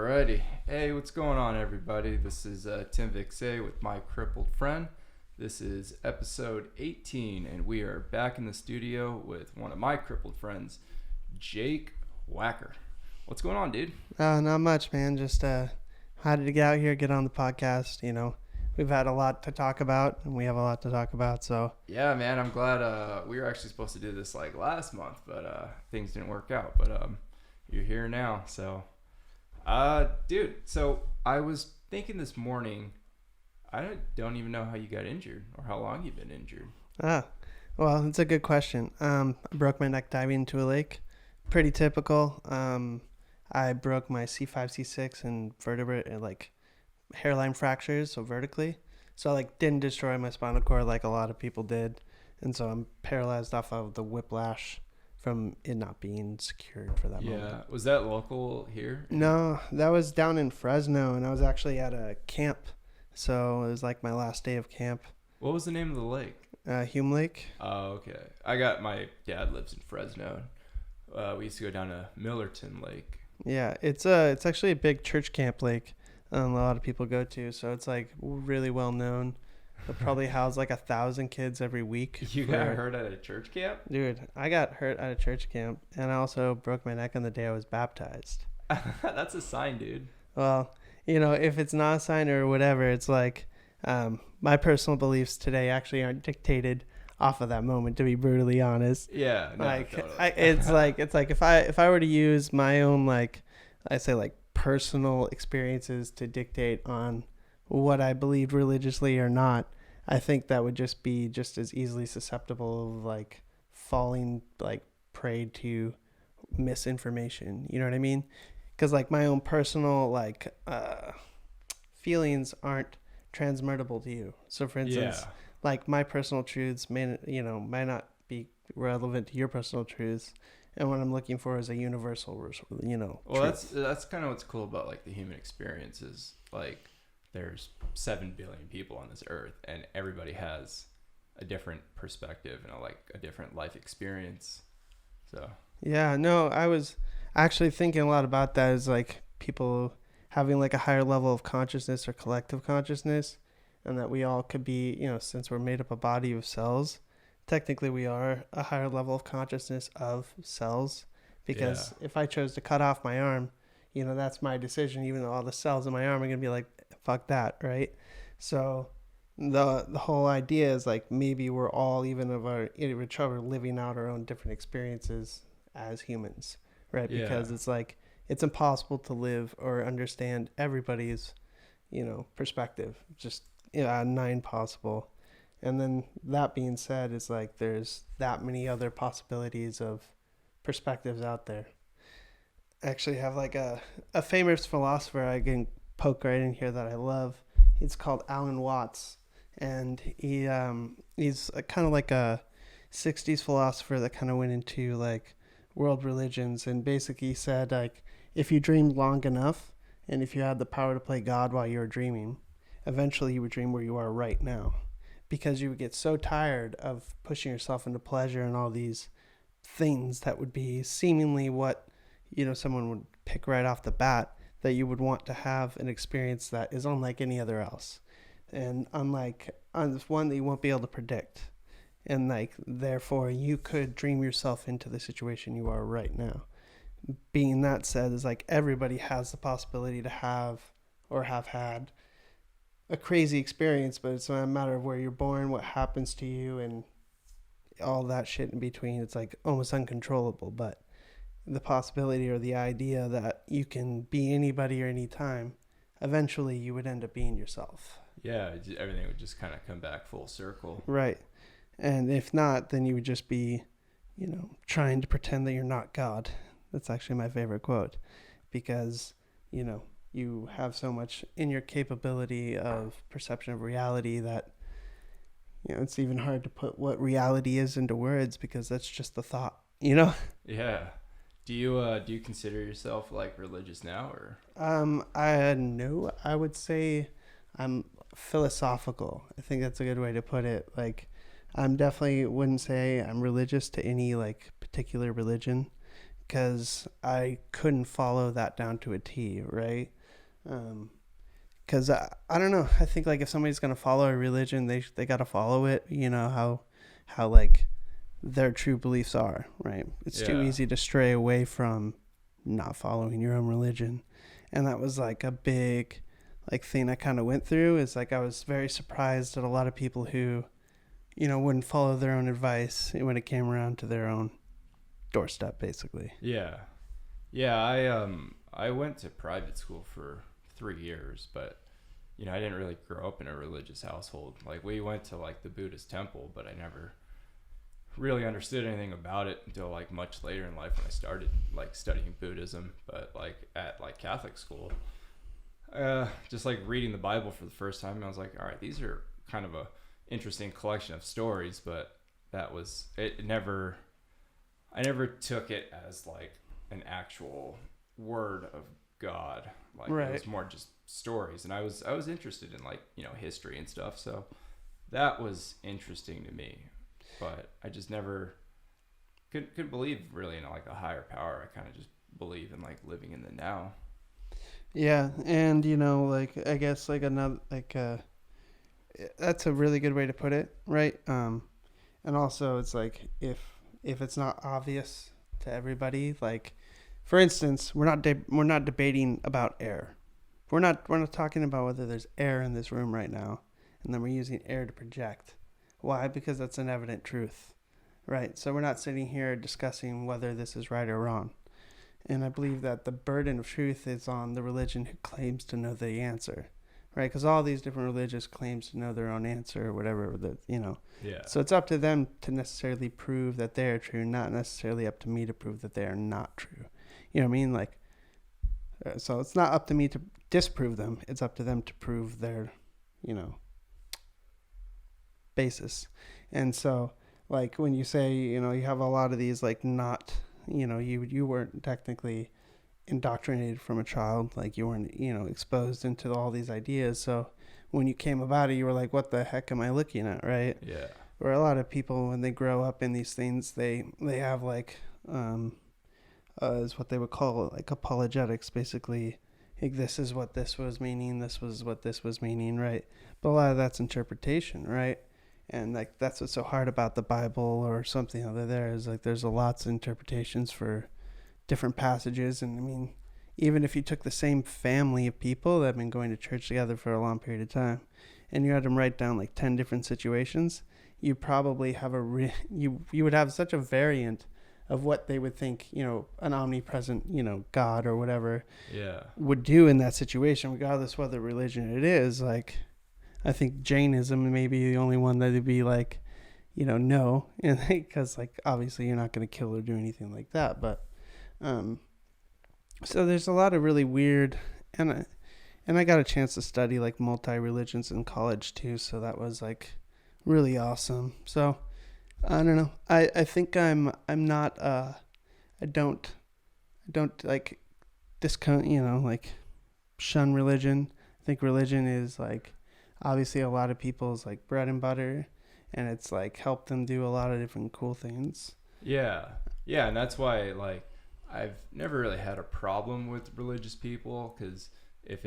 Alrighty. Hey, what's going on, everybody? This is Tim Vixay with my crippled friend. This is episode 18, and we are back in the studio with one of my crippled friends, Jake Wacker. What's going on, dude? Not much, man. Just had to get out here, get on the podcast. You know, we've had a lot to talk about, and we have a lot to talk about. So Yeah, man, I'm glad we were actually supposed to do this like last month, but things didn't work out. But you're here now, so dude. So I was thinking this morning, I don't even know how you got injured or how long you've been injured. Well, it's a good question. I broke my neck diving into a lake. Pretty typical. I broke my C5, C6 and vertebrae, like hairline fractures, so vertically. So like didn't destroy my spinal cord like a lot of people did, and so I'm paralyzed off of the whiplash from it not being secured for that moment. Yeah, was that local here? No, that was down in Fresno, and I was actually at a camp, so it was like my last day of camp. What was the name of the lake? Hume Lake. Oh, okay. My dad lives in Fresno. We used to go down to Millerton Lake. Yeah, it's actually a big church camp lake. A lot of people go to, so it's like really well known. They'll probably house like 1,000 kids every week. You got hurt at a church camp? Dude, I got hurt at a church camp, and I also broke my neck on the day I was baptized. That's a sign, dude. Well, you know, if it's not a sign or whatever, it's like my personal beliefs today actually aren't dictated off of that moment, to be brutally honest. Yeah, no, like totally. it's like if I were to use my own like personal experiences to dictate on what I believed religiously or not, I think that would just be just as easily susceptible of like falling like prey to misinformation. You know what I mean? Because like my own personal like feelings aren't transmittable to you. So for instance, like my personal truths might not be relevant to your personal truths, and what I'm looking for is a universal, Well, truth. that's kind of what's cool about like the human experience is like there's 7 billion people on this earth, and everybody has a different perspective and a different life experience. So Yeah, no, I was actually thinking a lot about that as like people having like a higher level of consciousness or collective consciousness, and that we all could be, since we're made up a body of cells, technically we are a higher level of consciousness of cells, because if I chose to cut off my arm, that's my decision, even though all the cells in my arm are going to be like, fuck that, right? So the whole idea is like maybe we're all even of our each other living out our own different experiences as humans, right? Yeah. Because it's like it's impossible to live or understand everybody's perspective, just nine possible. And then that being said, it's like there's that many other possibilities of perspectives out there. I actually have like a famous philosopher I can poke right in here that I love. He's called Alan Watts, and he's kind of like a 60s philosopher that kind of went into like world religions, and basically said like if you dreamed long enough and if you had the power to play God while you were dreaming, eventually you would dream where you are right now, because you would get so tired of pushing yourself into pleasure and all these things that would be seemingly what someone would pick right off the bat, that you would want to have an experience that is unlike any other else, and unlike one that you won't be able to predict, and like therefore you could dream yourself into the situation you are right now. Being that said, is like everybody has the possibility to have or have had a crazy experience, but it's not a matter of where you're born, what happens to you, and all that shit in between. It's like almost uncontrollable, but the possibility or the idea that you can be anybody or anytime, eventually you would end up being yourself. Yeah, everything would just kind of come back full circle. Right. And if not, then you would just be, trying to pretend that you're not God. That's actually my favorite quote, because, you have so much in your capability of perception of reality that, it's even hard to put what reality is into words, because that's just the thought, Yeah. Do you consider yourself like religious now, or? No, I would say I'm philosophical. I think that's a good way to put it. Like, I'm definitely wouldn't say I'm religious to any like particular religion, because I couldn't follow that down to a T, right? Because I don't know. I think like if somebody's gonna follow a religion, they gotta follow it. You know how like their true beliefs are, right? It's too easy to stray away from not following your own religion, and that was like a big like thing I kind of went through. Is like I was very surprised at a lot of people who, you know, wouldn't follow their own advice when it came around to their own doorstep, basically. Yeah. I went to private school for 3 years, but you know, I didn't really grow up in a religious household. Like we went to like the Buddhist temple, but I never really understood anything about it until like much later in life when I started like studying Buddhism. But like at like Catholic school, just like reading the Bible for the first time, I was like, all right, these are kind of a interesting collection of stories, but that was it. I never took it as like an actual word of God. Like it was more just stories, and I was interested in like, you know, history and stuff, so that was interesting to me. But I just never could believe really in like a higher power. I kind of just believe in like living in the now. Yeah, and you know, like I guess like another like that's a really good way to put it, right? And also it's like if it's not obvious to everybody, like for instance, we're not debating about air. We're not talking about whether there's air in this room right now, and then we're using air to project. Why? Because that's an evident truth, right? So we're not sitting here discussing whether this is right or wrong. And I believe that the burden of truth is on the religion who claims to know the answer, right? Because all these different religious claims to know their own answer or whatever, that, you know. Yeah. So it's up to them to necessarily prove that they are true, not necessarily up to me to prove that they are not true. You know what I mean? Like, so it's not up to me to disprove them. It's up to them to prove their, you know, basis. And so, like, when you say, you know, you have a lot of these, like, not, you know, you weren't technically indoctrinated from a child. Like, you weren't, you know, exposed into all these ideas. So when you came about it, you were like, what the heck am I looking at, right? Yeah. Or a lot of people, when they grow up in these things, they have, like, is what they would call like apologetics, basically. Like, this is what this was meaning, this was what this was meaning, right? But a lot of that's interpretation, right? And like that's what's so hard about the Bible or something other there is like there's lots of interpretations for different passages. And I mean, even if you took the same family of people that have been going to church together for a long period of time and you had them write down like 10 different situations, you probably have you would have such a variant of what they would think, you know, an omnipresent, you know, God or whatever would do in that situation, regardless whether religion it is. Like, I think Jainism may be the only one that would be like, you know, no, and because like obviously you're not going to kill or do anything like that. But so there's a lot of really weird, and I got a chance to study like multi-religions in college too, so that was like really awesome. So I don't know. I think I'm not I don't like discount, you know, like shun religion. I think religion is like obviously a lot of people's like bread and butter, and it's like helped them do a lot of different cool things. Yeah, and that's why like I've never really had a problem with religious people, because if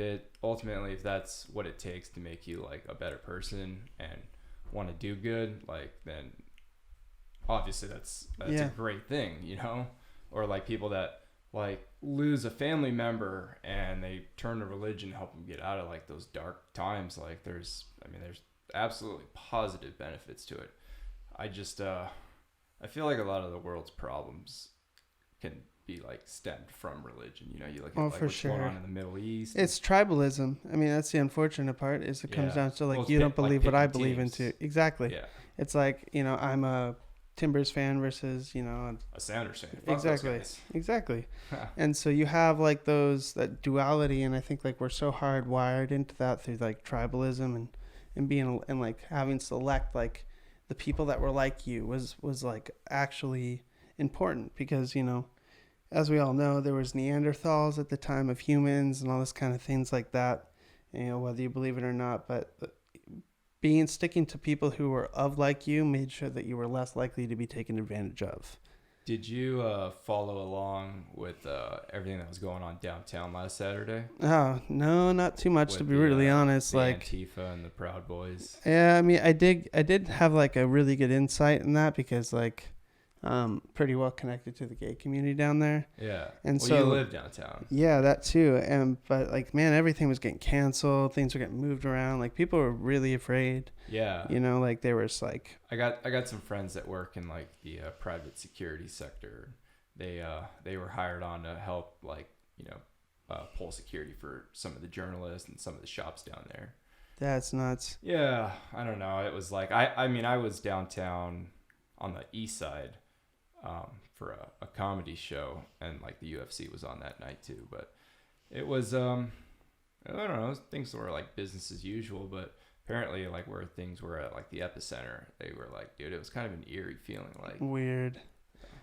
that's what it takes to make you like a better person and want to do good, like then obviously that's a great thing, you know. Or like people that like lose a family member and they turn to religion to help them get out of like those dark times. Like there's absolutely positive benefits to it. I just I feel like a lot of the world's problems can be like stemmed from religion. You know, you look at like what's going on in the Middle East. It's tribalism. I mean, that's the unfortunate part, is it comes down to like, you don't believe what I believe into. Exactly. Yeah. It's like, you know, I'm a Timbers fan versus, you know, a Sounders fan. Exactly. And so you have like that duality, and I think like we're so hardwired into that through like tribalism and being and like having select like the people that were like you was like actually important, because, you know, as we all know, there was Neanderthals at the time of humans and all this kind of things like that, you know, whether you believe it or not. But sticking to people who were like you made sure that you were less likely to be taken advantage of. Did you follow along with everything that was going on downtown last Saturday? Oh, no, not too much, to With be really honest. the Like, Antifa and the Proud Boys. yeah, I mean, I did have like a really good insight in that because like, pretty well connected to the gay community down there. Yeah. And well, so you live downtown. Yeah, that too. But like, man, everything was getting canceled. Things were getting moved around. Like, people were really afraid. Yeah. You know, like there was like, I got some friends that work in like the private security sector. They were hired on to help like pull security for some of the journalists and some of the shops down there. that's nuts. Yeah, I don't know. It was like I mean I was downtown on the east side for a comedy show, and like the UFC was on that night too. But it was I don't know, things were like business as usual, but apparently like where things were at like the epicenter, they were like, dude, it was kind of an eerie feeling. Like Weird.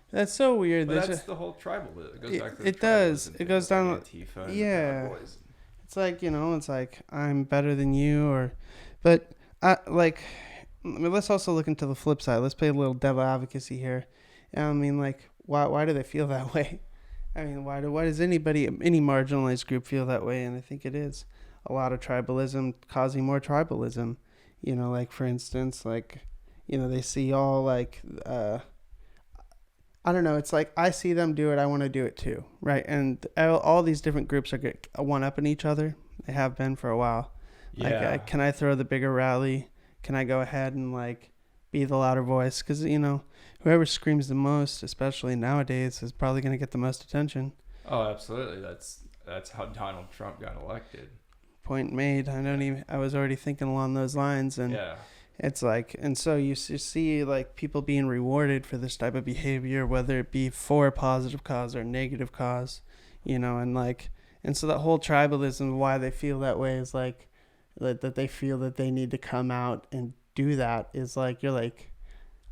That's so weird. but that's the whole tribal. It goes back to the it does. tribalism It thing goes with, down. like, Antifa and Yeah. the Proud Boys. It's like, it's like I'm better than you, but like, I mean, let's also look into the flip side. Let's play a little devil advocacy here. I mean, like, why do they feel that way? I mean, why does any marginalized group feel that way? And I think it is a lot of tribalism causing more tribalism. Like for instance, like, they see all like, I don't know. It's like I see them do it, I want to do it too, right? And all these different groups are one up in each other. They have been for a while. Yeah. Like, can I throw the bigger rally? Can I go ahead and like be the louder voice? Because whoever screams the most, especially nowadays, is probably going to get the most attention. Oh, absolutely. That's how Donald Trump got elected. Point made. I was already thinking along those lines, and Yeah. it's like, and so you see like people being rewarded for this type of behavior, whether it be for a positive cause or a negative cause, and like, and so that whole tribalism, why they feel that way is like that they feel that they need to come out and do that is like, you're like,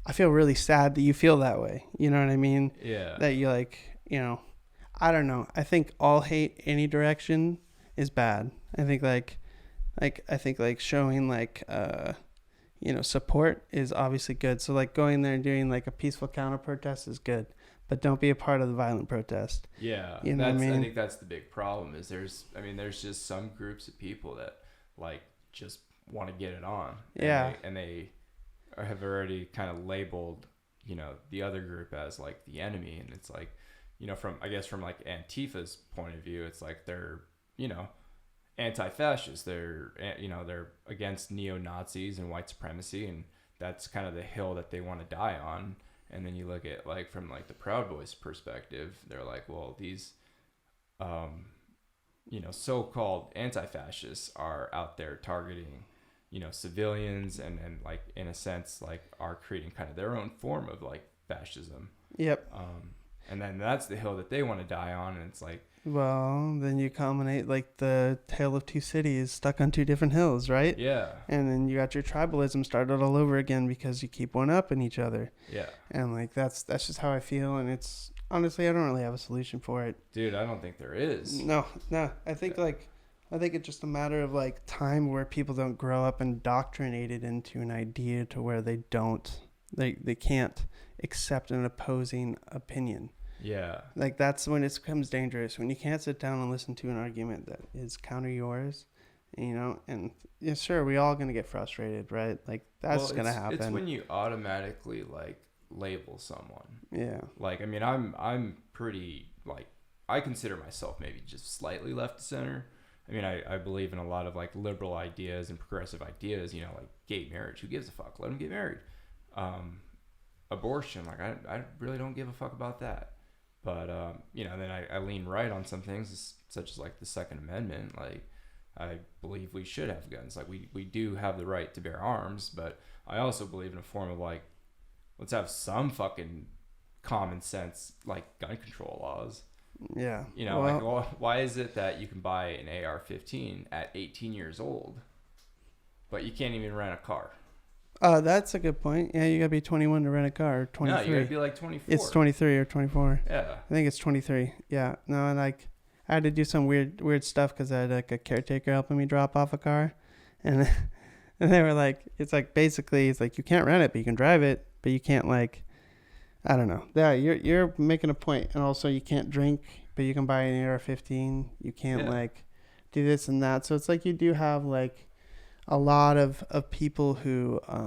I feel really sad that you feel that way. You know what I mean? Yeah. That you like, I don't know. I think all hate any direction is bad. I think like showing like, support is obviously good. So like going there and doing like a peaceful counter protest is good, but don't be a part of the violent protest. Yeah. You know what I mean? I think that's the big problem is there's just some groups of people that like just want to get it on. Yeah. And they have already kind of labeled, the other group as like the enemy. And it's like, from like Antifa's point of view, it's like they're, anti-fascist. They're against neo-Nazis and white supremacy, and that's kind of the hill that they want to die on. And then you look at like from like the Proud Boys perspective, they're like, well, these so-called anti-fascists are out there targeting civilians and like in a sense like are creating kind of their own form of like fascism. Yep. And then that's the hill that they want to die on, and it's like, well, then you culminate like the tale of two cities stuck on two different hills, right? yeah. And then you got your tribalism started all over again because you keep one up in each other. Yeah. And like that's just how I feel, and it's honestly I don't really have a solution for it. Dude, I don't think there is. No. I think it's just a matter of like time where people don't grow up indoctrinated into an idea to where they can't accept an opposing opinion. Yeah. Like that's when it becomes dangerous, when you can't sit down and listen to an argument that is counter yours, and yeah, sure, we all going to get frustrated, right? Like that's going to happen. It's when you automatically like label someone. Yeah. Like, I mean, I'm pretty like, I consider myself maybe just slightly left to center. I mean, I believe in a lot of like liberal ideas and progressive ideas, like gay marriage. Who gives a fuck? Let them get married. Abortion, like I really don't give a fuck about that. But, then I lean right on some things such as like the Second Amendment. Like I believe we should have guns. Like we do have the right to bear arms, but I also believe in a form of like, let's have some common sense, like gun control laws. Yeah. Why is it that you can buy an AR-15 at 18 years old, but you can't even rent a car? That's a good point. Yeah, you gotta be 21 to rent a car. Or 23. No, you gotta be like 24. It's 23 or 24. Yeah. I think it's 23. Yeah. No, and like I had to do some weird stuff because I had like a caretaker helping me drop off a car, and they were like, it's like basically it's like you can't rent it, but you can drive it, but you can't like, I don't know. Yeah, you're making a point, and also you can't drink, but you can buy an AR-15. You can't like do this and that. So it's like you do have like a lot of people who I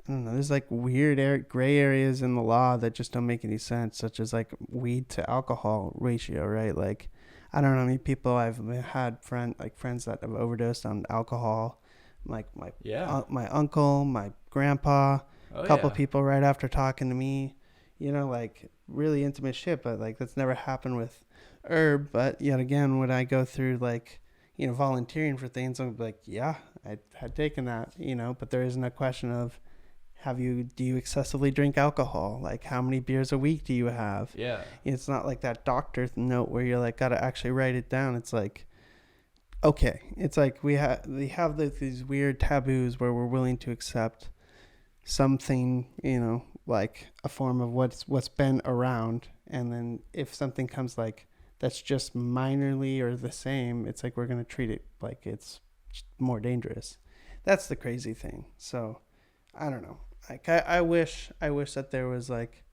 don't know. There's like weird gray areas in the law that just don't make any sense, such as like weed to alcohol ratio, right? Like I don't know how many people I've had friends that have overdosed on alcohol, like my uncle, my grandpa. A couple people right after talking to me, like really intimate shit, but like that's never happened with herb. But yet again, when I go through like, volunteering for things, I'm like, yeah, I had taken that, but there isn't a question of do you excessively drink alcohol? Like how many beers a week do you have? Yeah. It's not like that doctor note where you're like, got to actually write it down. It's like, okay. It's like we have these weird taboos where we're willing to accept something, like a form of what's been around, and then if something comes like that's just minorly or the same, it's like we're going to treat it like it's more dangerous. That's the crazy thing. So I don't know, like I wish that there was like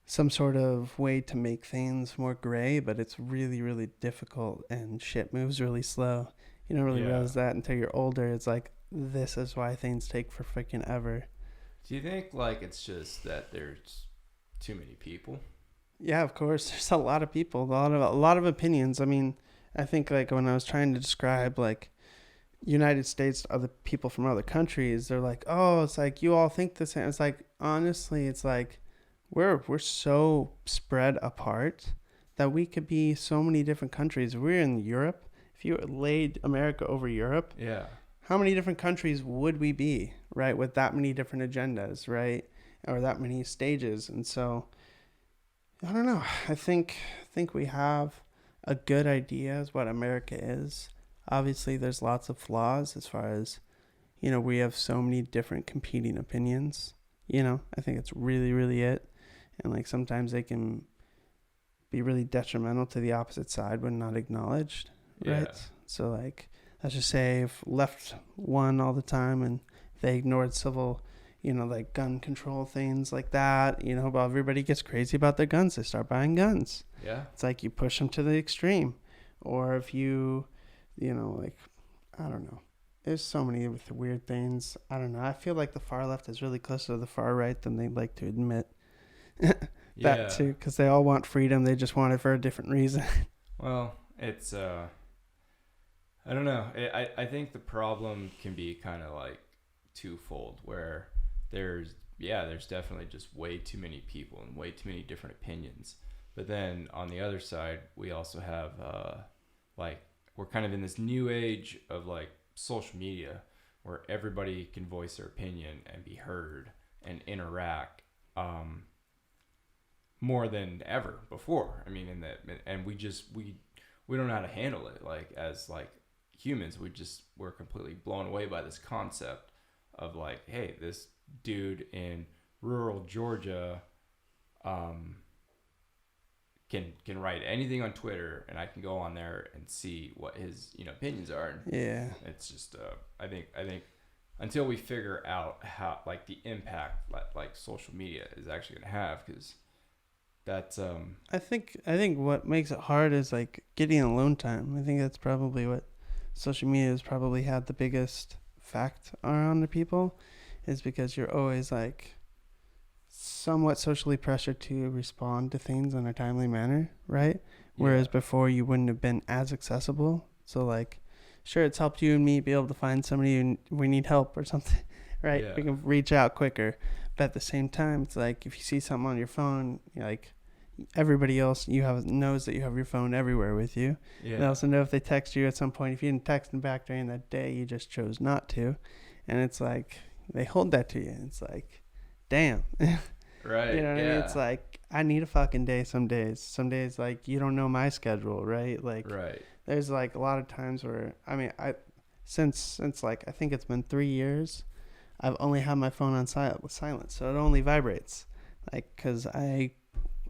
some sort of way to make things more gray, but it's really, really difficult, and shit moves really slow. You don't really realize that until you're older. It's like, this is why things take for freaking ever. Do you think like it's just that there's too many people? Yeah, of course. There's a lot of people, a lot of opinions. I mean, I think like when I was trying to describe like United States to other people from other countries, they're like, oh, it's like you all think the same. It's like, honestly, it's like we're so spread apart that we could be so many different countries. We're in Europe. If you laid America over Europe, how many different countries would we be, right? With that many different agendas, right? Or that many stages. And so, I don't know. I think we have a good idea as what America is. Obviously, there's lots of flaws as far as, we have so many different competing opinions. I think it's really, really it. And like sometimes they can be really detrimental to the opposite side when not acknowledged, right? So like, let's just say if left won all the time and they ignored civil, like gun control things like that, while everybody gets crazy about their guns, they start buying guns. Yeah. It's like you push them to the extreme. Or if you, like, I don't know. There's so many with weird things. I don't know. I feel like the far left is really closer to the far right than they'd like to admit. That too, because they all want freedom. They just want it for a different reason. Well, it's I don't know. I think the problem can be kind of like twofold, where there's definitely just way too many people and way too many different opinions. But then on the other side, we also have like we're kind of in this new age of like social media where everybody can voice their opinion and be heard and interact more than ever before. I mean, and we don't know how to handle it. Like as like humans, we're completely blown away by this concept of like, hey, this dude in rural Georgia can write anything on Twitter, and I can go on there and see what his opinions are. And it's just I think until we figure out how like the impact like social media is actually gonna have, because that's I think what makes it hard is like getting alone time. I think that's probably what social media has probably had the biggest effect on the people, is because you're always like somewhat socially pressured to respond to things in a timely manner, right? Whereas before you wouldn't have been as accessible. So like, sure, it's helped you and me be able to find somebody who we need help or something, right? We can reach out quicker. But at the same time, it's like if you see something on your phone, like everybody else knows that you have your phone everywhere with you. They also know if they text you at some point, if you didn't text them back during that day, you just chose not to. And it's like they hold that to you. It's like, damn. Right. You know what I mean? It's like, I need a fucking day some days. Some days, like, you don't know my schedule, right? Like, there's like a lot of times where, I mean, since like, I think it's been 3 years, I've only had my phone on silent. So it only vibrates. Like, cause I'm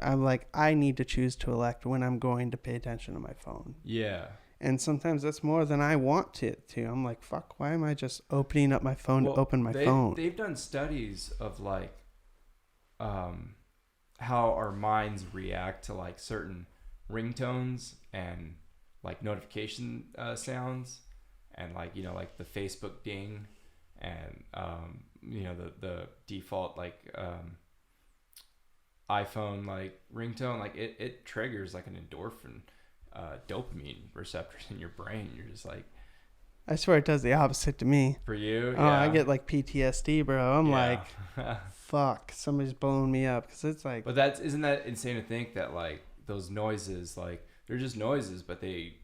like, I need to choose to elect when I'm going to pay attention to my phone. Yeah. And sometimes that's more than I want to. I'm like, fuck, why am I just opening up my phone to open my phone? They've done studies of like how our minds react to like certain ringtones and like notification sounds, and like, you know, like the Facebook ding, and you know, the default like iPhone like ringtone, like it triggers like an endorphin dopamine receptors in your brain. You're just like, I swear it does the opposite to me. for you, Oh, yeah. I get like PTSD, bro. I'm Yeah. like, fuck, somebody's blowing me up, because it's like. But isn't that insane to think that like those noises, like they're just noises, but they,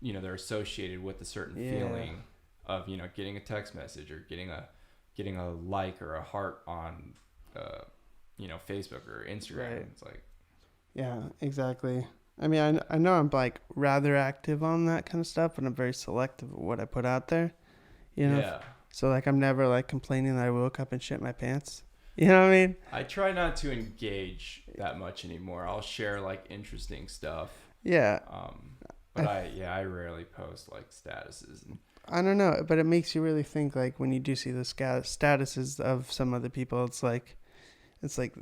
you know, they're associated with a certain feeling of, you know, getting a text message or getting a like or a heart on you know, Facebook or Instagram. Right. It's like, yeah, exactly. I mean, I know I'm like rather active on that kind of stuff, but I'm very selective of what I put out there, you know? Yeah. So like, I'm never like complaining that I woke up and shit my pants. You know what I mean? I try not to engage that much anymore. I'll share like interesting stuff. Yeah. But I rarely post like statuses. I don't know, but it makes you really think, like when you do see the statuses of some other people, it's like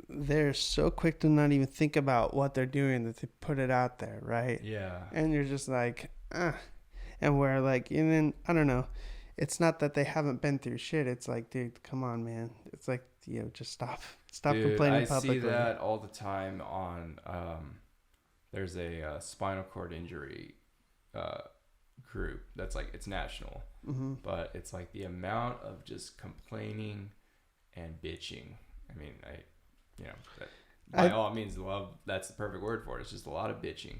they're so quick to not even think about what they're doing that they put it out there, right? Yeah. And you're just like, and where like, and then I don't know, it's not that they haven't been through shit. It's like, dude, come on, man. It's like, you know, just stop Dude, complaining publicly. I see that all the time on. There's a spinal cord injury group that's like, it's national, but it's like the amount of just complaining and bitching. I mean, by all means, love, that's the perfect word for it. It's just a lot of bitching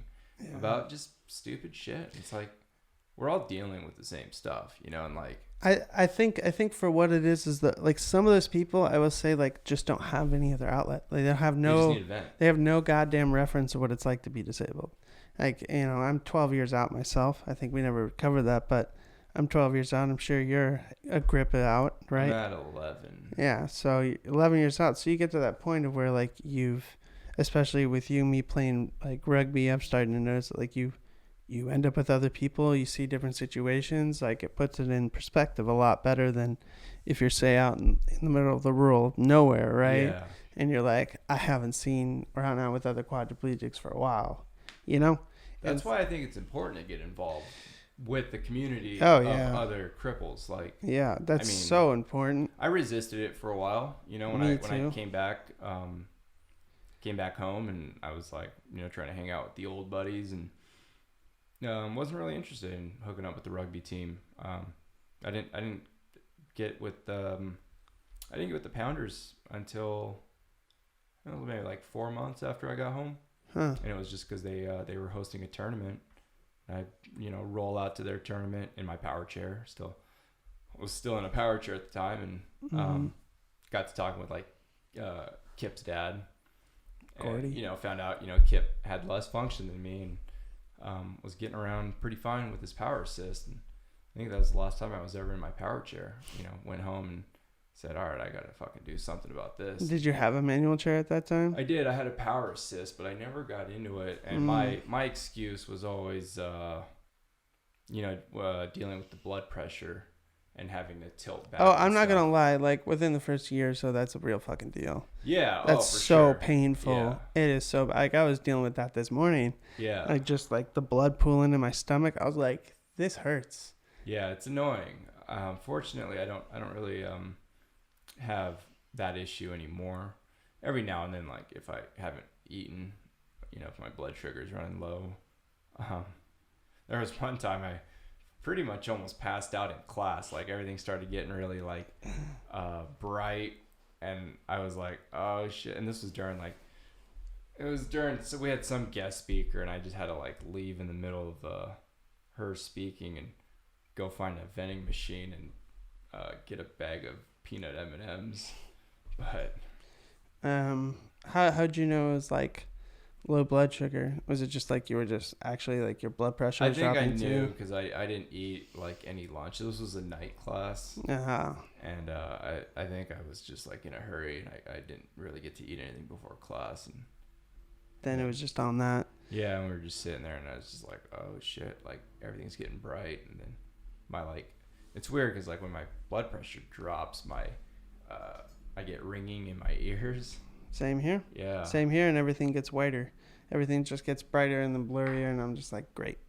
about just stupid shit. It's like, we're all dealing with the same stuff, you know, and like, I think for what it is that like some of those people, I will say, like, just don't have any other outlet. Like, they have no goddamn reference of what it's like to be disabled. Like, you know, I'm 12 years out myself. I think we never covered that, but I'm 12 years out. I'm sure you're a grip out, right? I'm at 11. Yeah, so 11 years out. So you get to that point of where, like, especially with me playing, like, rugby, I'm starting to notice that, like, you end up with other people, you see different situations. Like, it puts it in perspective a lot better than if you're, say, out in the middle of the rural nowhere, right? Yeah. And you're like, I haven't seen or hung out with other quadriplegics for a while, you know? That's why I think it's important to get involved with the community of other cripples. Like, yeah, that's so important. I resisted it for a wasn't when I came back home, and I was like, you know, trying to hang out with the old buddies, and wasn't really interested in hooking up with the rugby team. I didn't get with the Pounders until maybe like 4 months after I got home. And it was just because they were hosting a tournament. I, you know, roll out to their tournament in my power chair. Was still in a power chair at the time, and got to talking with like Kip's dad. Gordy. And, you know, found out, you know, Kip had less function than me, and was getting around pretty fine with his power assist. And I think that was the last time I was ever in my power chair. You know, went home and said, all right, I got to fucking do something about this. Did you have a manual chair at that time? I did. I had a power assist, but I never got into it. And my excuse was always, dealing with the blood pressure and having to tilt back. Oh, I'm not going to lie. Like, within the first year or so, that's a real fucking deal. Yeah. That's so painful. Yeah. It is so, like, I was dealing with that this morning. Yeah. Like, just like the blood pooling in my stomach. I was like, this hurts. Yeah, it's annoying. Fortunately, I don't really, have that issue anymore. Every now and then, like if I haven't eaten, you know, if my blood sugar is running low. There was one time I pretty much almost passed out in class. Like, everything started getting really like bright, and I was like, oh shit. And this was during so we had some guest speaker, and I just had to like leave in the middle of her speaking and go find a vending machine and get a bag of peanut M&Ms. But how'd you know it was like low blood sugar? Was it just like you were just actually like your blood pressure was dropping? I think I knew because I didn't eat like any lunch. This was a night class. And I think I was just like in a hurry, and I didn't really get to eat anything before class. And then it was just on that. Yeah, and we were just sitting there, and I was just like, oh shit, like everything's getting bright. And then it's weird because like when my blood pressure drops, I get ringing in my ears. Same here. Yeah. Same here, and everything gets whiter. Everything just gets brighter and then blurrier, and I'm just like, great.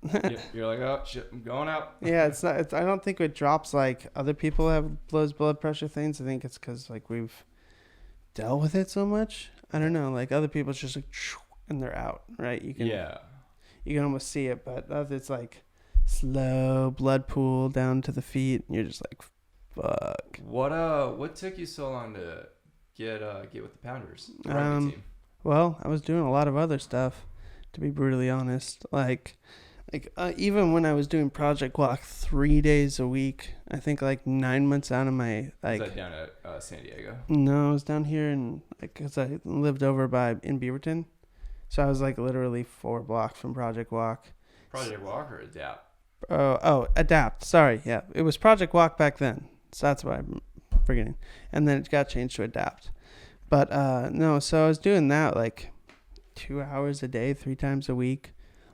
You're like, oh shit, I'm going out. Yeah, it's not. I don't think it drops like other people have those blood pressure things. I think it's because like we've dealt with it so much. I don't know. Like other people, it's just like, and they're out. Right? You can almost see it, but it's like slow blood pool down to the feet, and you're just like, fuck. What took you so long to get with the Pounders rugby team? Well, I was doing a lot of other stuff, to be brutally honest. Like even when I was doing Project Walk 3 days a week, I think like 9 months out of my like. Was that down at San Diego? No, I was down here in like because I lived over in Beaverton, so I was like literally 4 blocks from Project Walk. Project Walk or Adapt? Adapt. Sorry, yeah, it was Project Walk back then, so that's why I'm forgetting. And then it got changed to Adapt. But no, so I was doing that like 2 hours a day, 3 times a week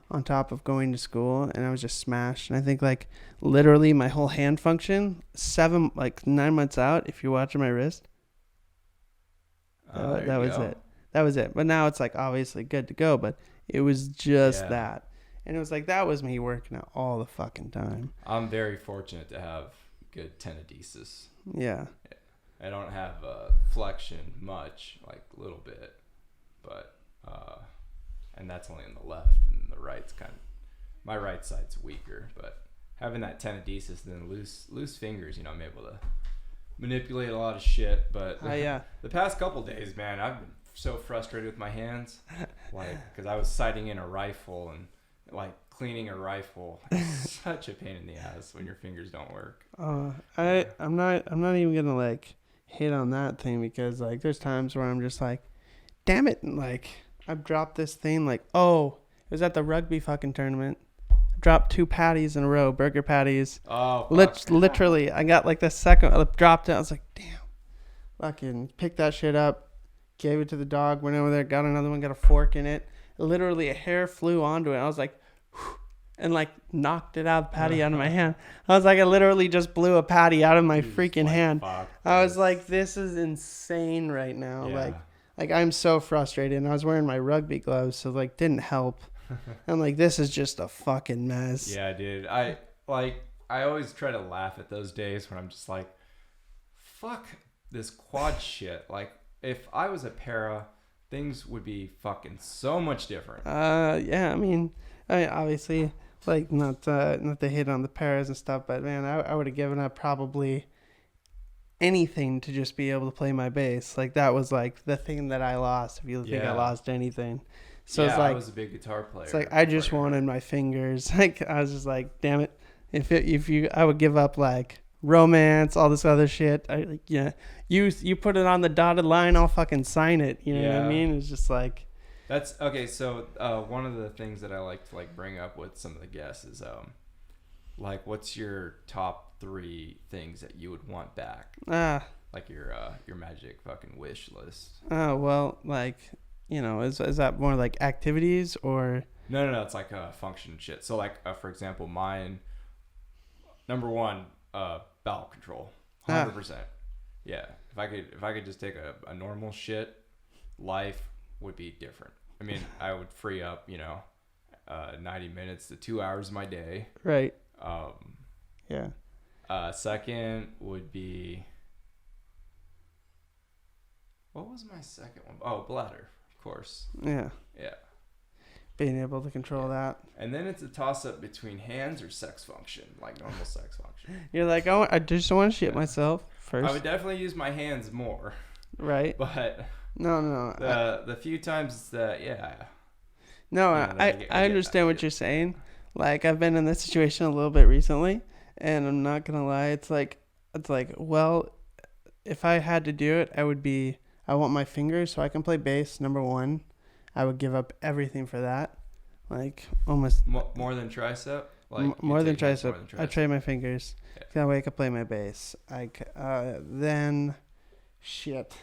on top of going to school, and I was just smashed. And I think like literally my whole hand function, 9 months out, if you're watching my wrist, that was it. That was it. But now it's like obviously good to go, but it was just that. And it was like that was me working out all the fucking time. I'm very fortunate to have good tenodesis. Yeah. I don't have flexion much, like a little bit, but and that's only in the left, and the right's my right side's weaker. But having that tenodesis and then loose fingers, I'm able to manipulate a lot of shit. But the past couple days, man, I've been so frustrated with my hands, like because I was sighting in a rifle and like cleaning a rifle. It's such a pain in the ass when your fingers don't work. I'm not even gonna like hit on that thing because like there's times where I'm just like, damn it, and like I've dropped this thing like, oh, it was at the rugby fucking tournament. I dropped 2 patties in a row, burger patties. Oh, literally, I got like the second, I dropped it. I was like, damn, fucking picked that shit up, gave it to the dog, went over there, got another one, got a fork in it. Literally, a hair flew onto it. I was like, and like knocked it out, the patty out of my hand. I was like, I literally just blew a patty out of my freaking hand. I was like, this is insane right now. Yeah. Like I'm so frustrated. And I was wearing my rugby gloves, so like didn't help. I'm like, this is just a fucking mess. Yeah, dude. I always try to laugh at those days when I'm just like, fuck this quad shit. Like if I was a para, things would be fucking so much different. Yeah, I mean obviously, like not to hit on the paras and stuff, but man, I would have given up probably anything to just be able to play my bass. Like that was like the thing that I lost. If you think I lost anything, so it's like I was a big guitar player. It's like I just wanted my fingers. Like I was just like, damn it, I would give up like romance, all this other shit. You put it on the dotted line, I'll fucking sign it. You know what I mean? It's just like. That's okay. So one of the things that I like to like bring up with some of the guests is like what's your top 3 things that you would want back? Like your magic fucking wish list. Oh well, like is that more like activities or? No. It's like function shit. So like for example, mine number 1 bowel control, 100%. Yeah, if I could just take a normal shit, life would be different. I mean, I would free up, 90 minutes to 2 hours of my day. Right. Yeah. Second would be, what was my second one? Oh, bladder, of course. Yeah. Yeah. Being able to control that. And then it's a toss up between hands or sex function, like normal sex function. You're like, oh, I just want to shit myself first. I would definitely use my hands more. Right. But. No. The few times that, No, I understand what you're saying. Like, I've been in this situation a little bit recently, and I'm not going to lie. It's like, well, if I had to do it, I want my fingers so I can play bass, number 1. I would give up everything for that. Like, almost. More than tricep? Like more than tricep. I trade my fingers. That way I could play my bass. Then, shit.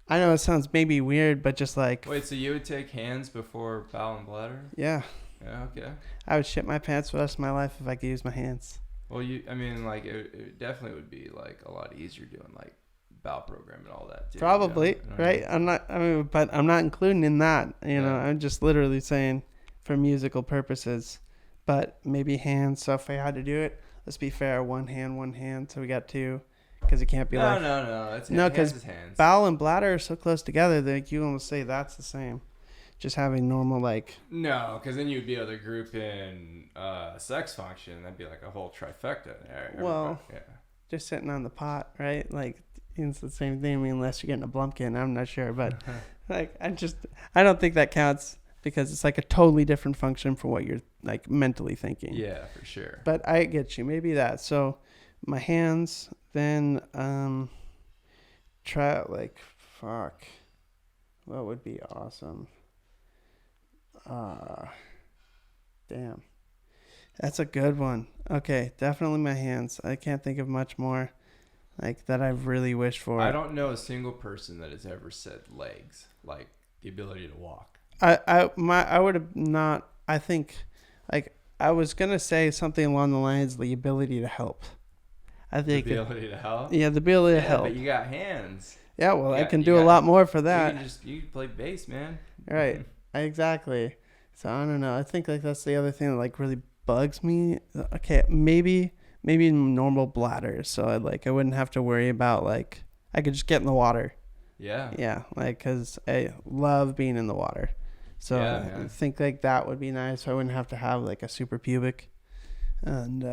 I know it sounds maybe weird, but just like... Wait, so you would take hands before bowel and bladder? Yeah. Yeah, okay. I would shit my pants for the rest of my life if I could use my hands. Well, it definitely would be like a lot easier doing like bow program and all that too. Probably, you know right? But I'm not including in that. I'm just literally saying for musical purposes. But maybe hands. So if I had to do it, let's be fair. One hand. So we got two, because it can't be no. It's no, because hands. bowel and bladder are so close together that you almost say that's the same. Just having normal No, because then you'd be able to group in sex function. That'd be like a whole trifecta. Well, just sitting on the pot, right? Like it's the same thing. I mean, unless you're getting a blumpkin, I'm not sure, but I don't think that counts. Because it's like a totally different function for what you're like mentally thinking. Yeah, for sure. But I get you. Maybe that. So my hands, then try fuck. What would be awesome? Damn. That's a good one. Okay, definitely my hands. I can't think of much more that I've really wished for. I don't know a single person that has ever said legs, like the ability to walk. I would have not. I think, I was gonna say something along the lines the ability to help. I think the ability to help. Yeah, the ability to help. But you got hands. Yeah, well, I can do a lot more for that. You can play bass, man. Right. Exactly. So I don't know. I think that's the other thing that really bugs me. Okay, maybe normal bladder, so I wouldn't have to worry about I could just get in the water. Yeah. Yeah, because I love being in the water. So I think that would be nice. I wouldn't have to have a super pubic. And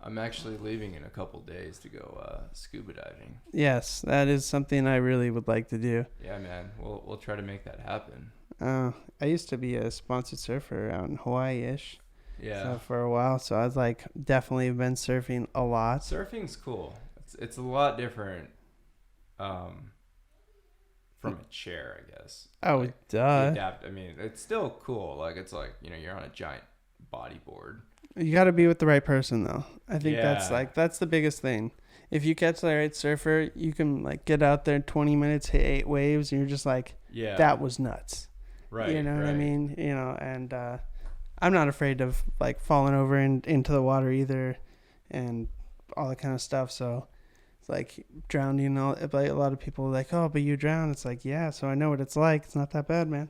I'm actually leaving in a couple days to go scuba diving. Yes, that is something I really would like to do. Yeah, man. We'll try to make that happen. I used to be a sponsored surfer out in Hawaii-ish. Yeah. So for a while, so I was definitely been surfing a lot. Surfing's cool. It's a lot different. From a chair, I guess. Oh, duh. I mean, it's still cool. It's you're on a giant bodyboard. You got to be with the right person, though. I think that's the biggest thing. If you catch the right surfer, you can get out there in 20 minutes, hit 8 waves, and you're just that was nuts. Right. You know what I mean? And I'm not afraid of falling over into the water either, and all that kind of stuff. So. It's drowning. A lot of people are oh, but you drown. It's yeah, so I know what it's like. It's not that bad, man.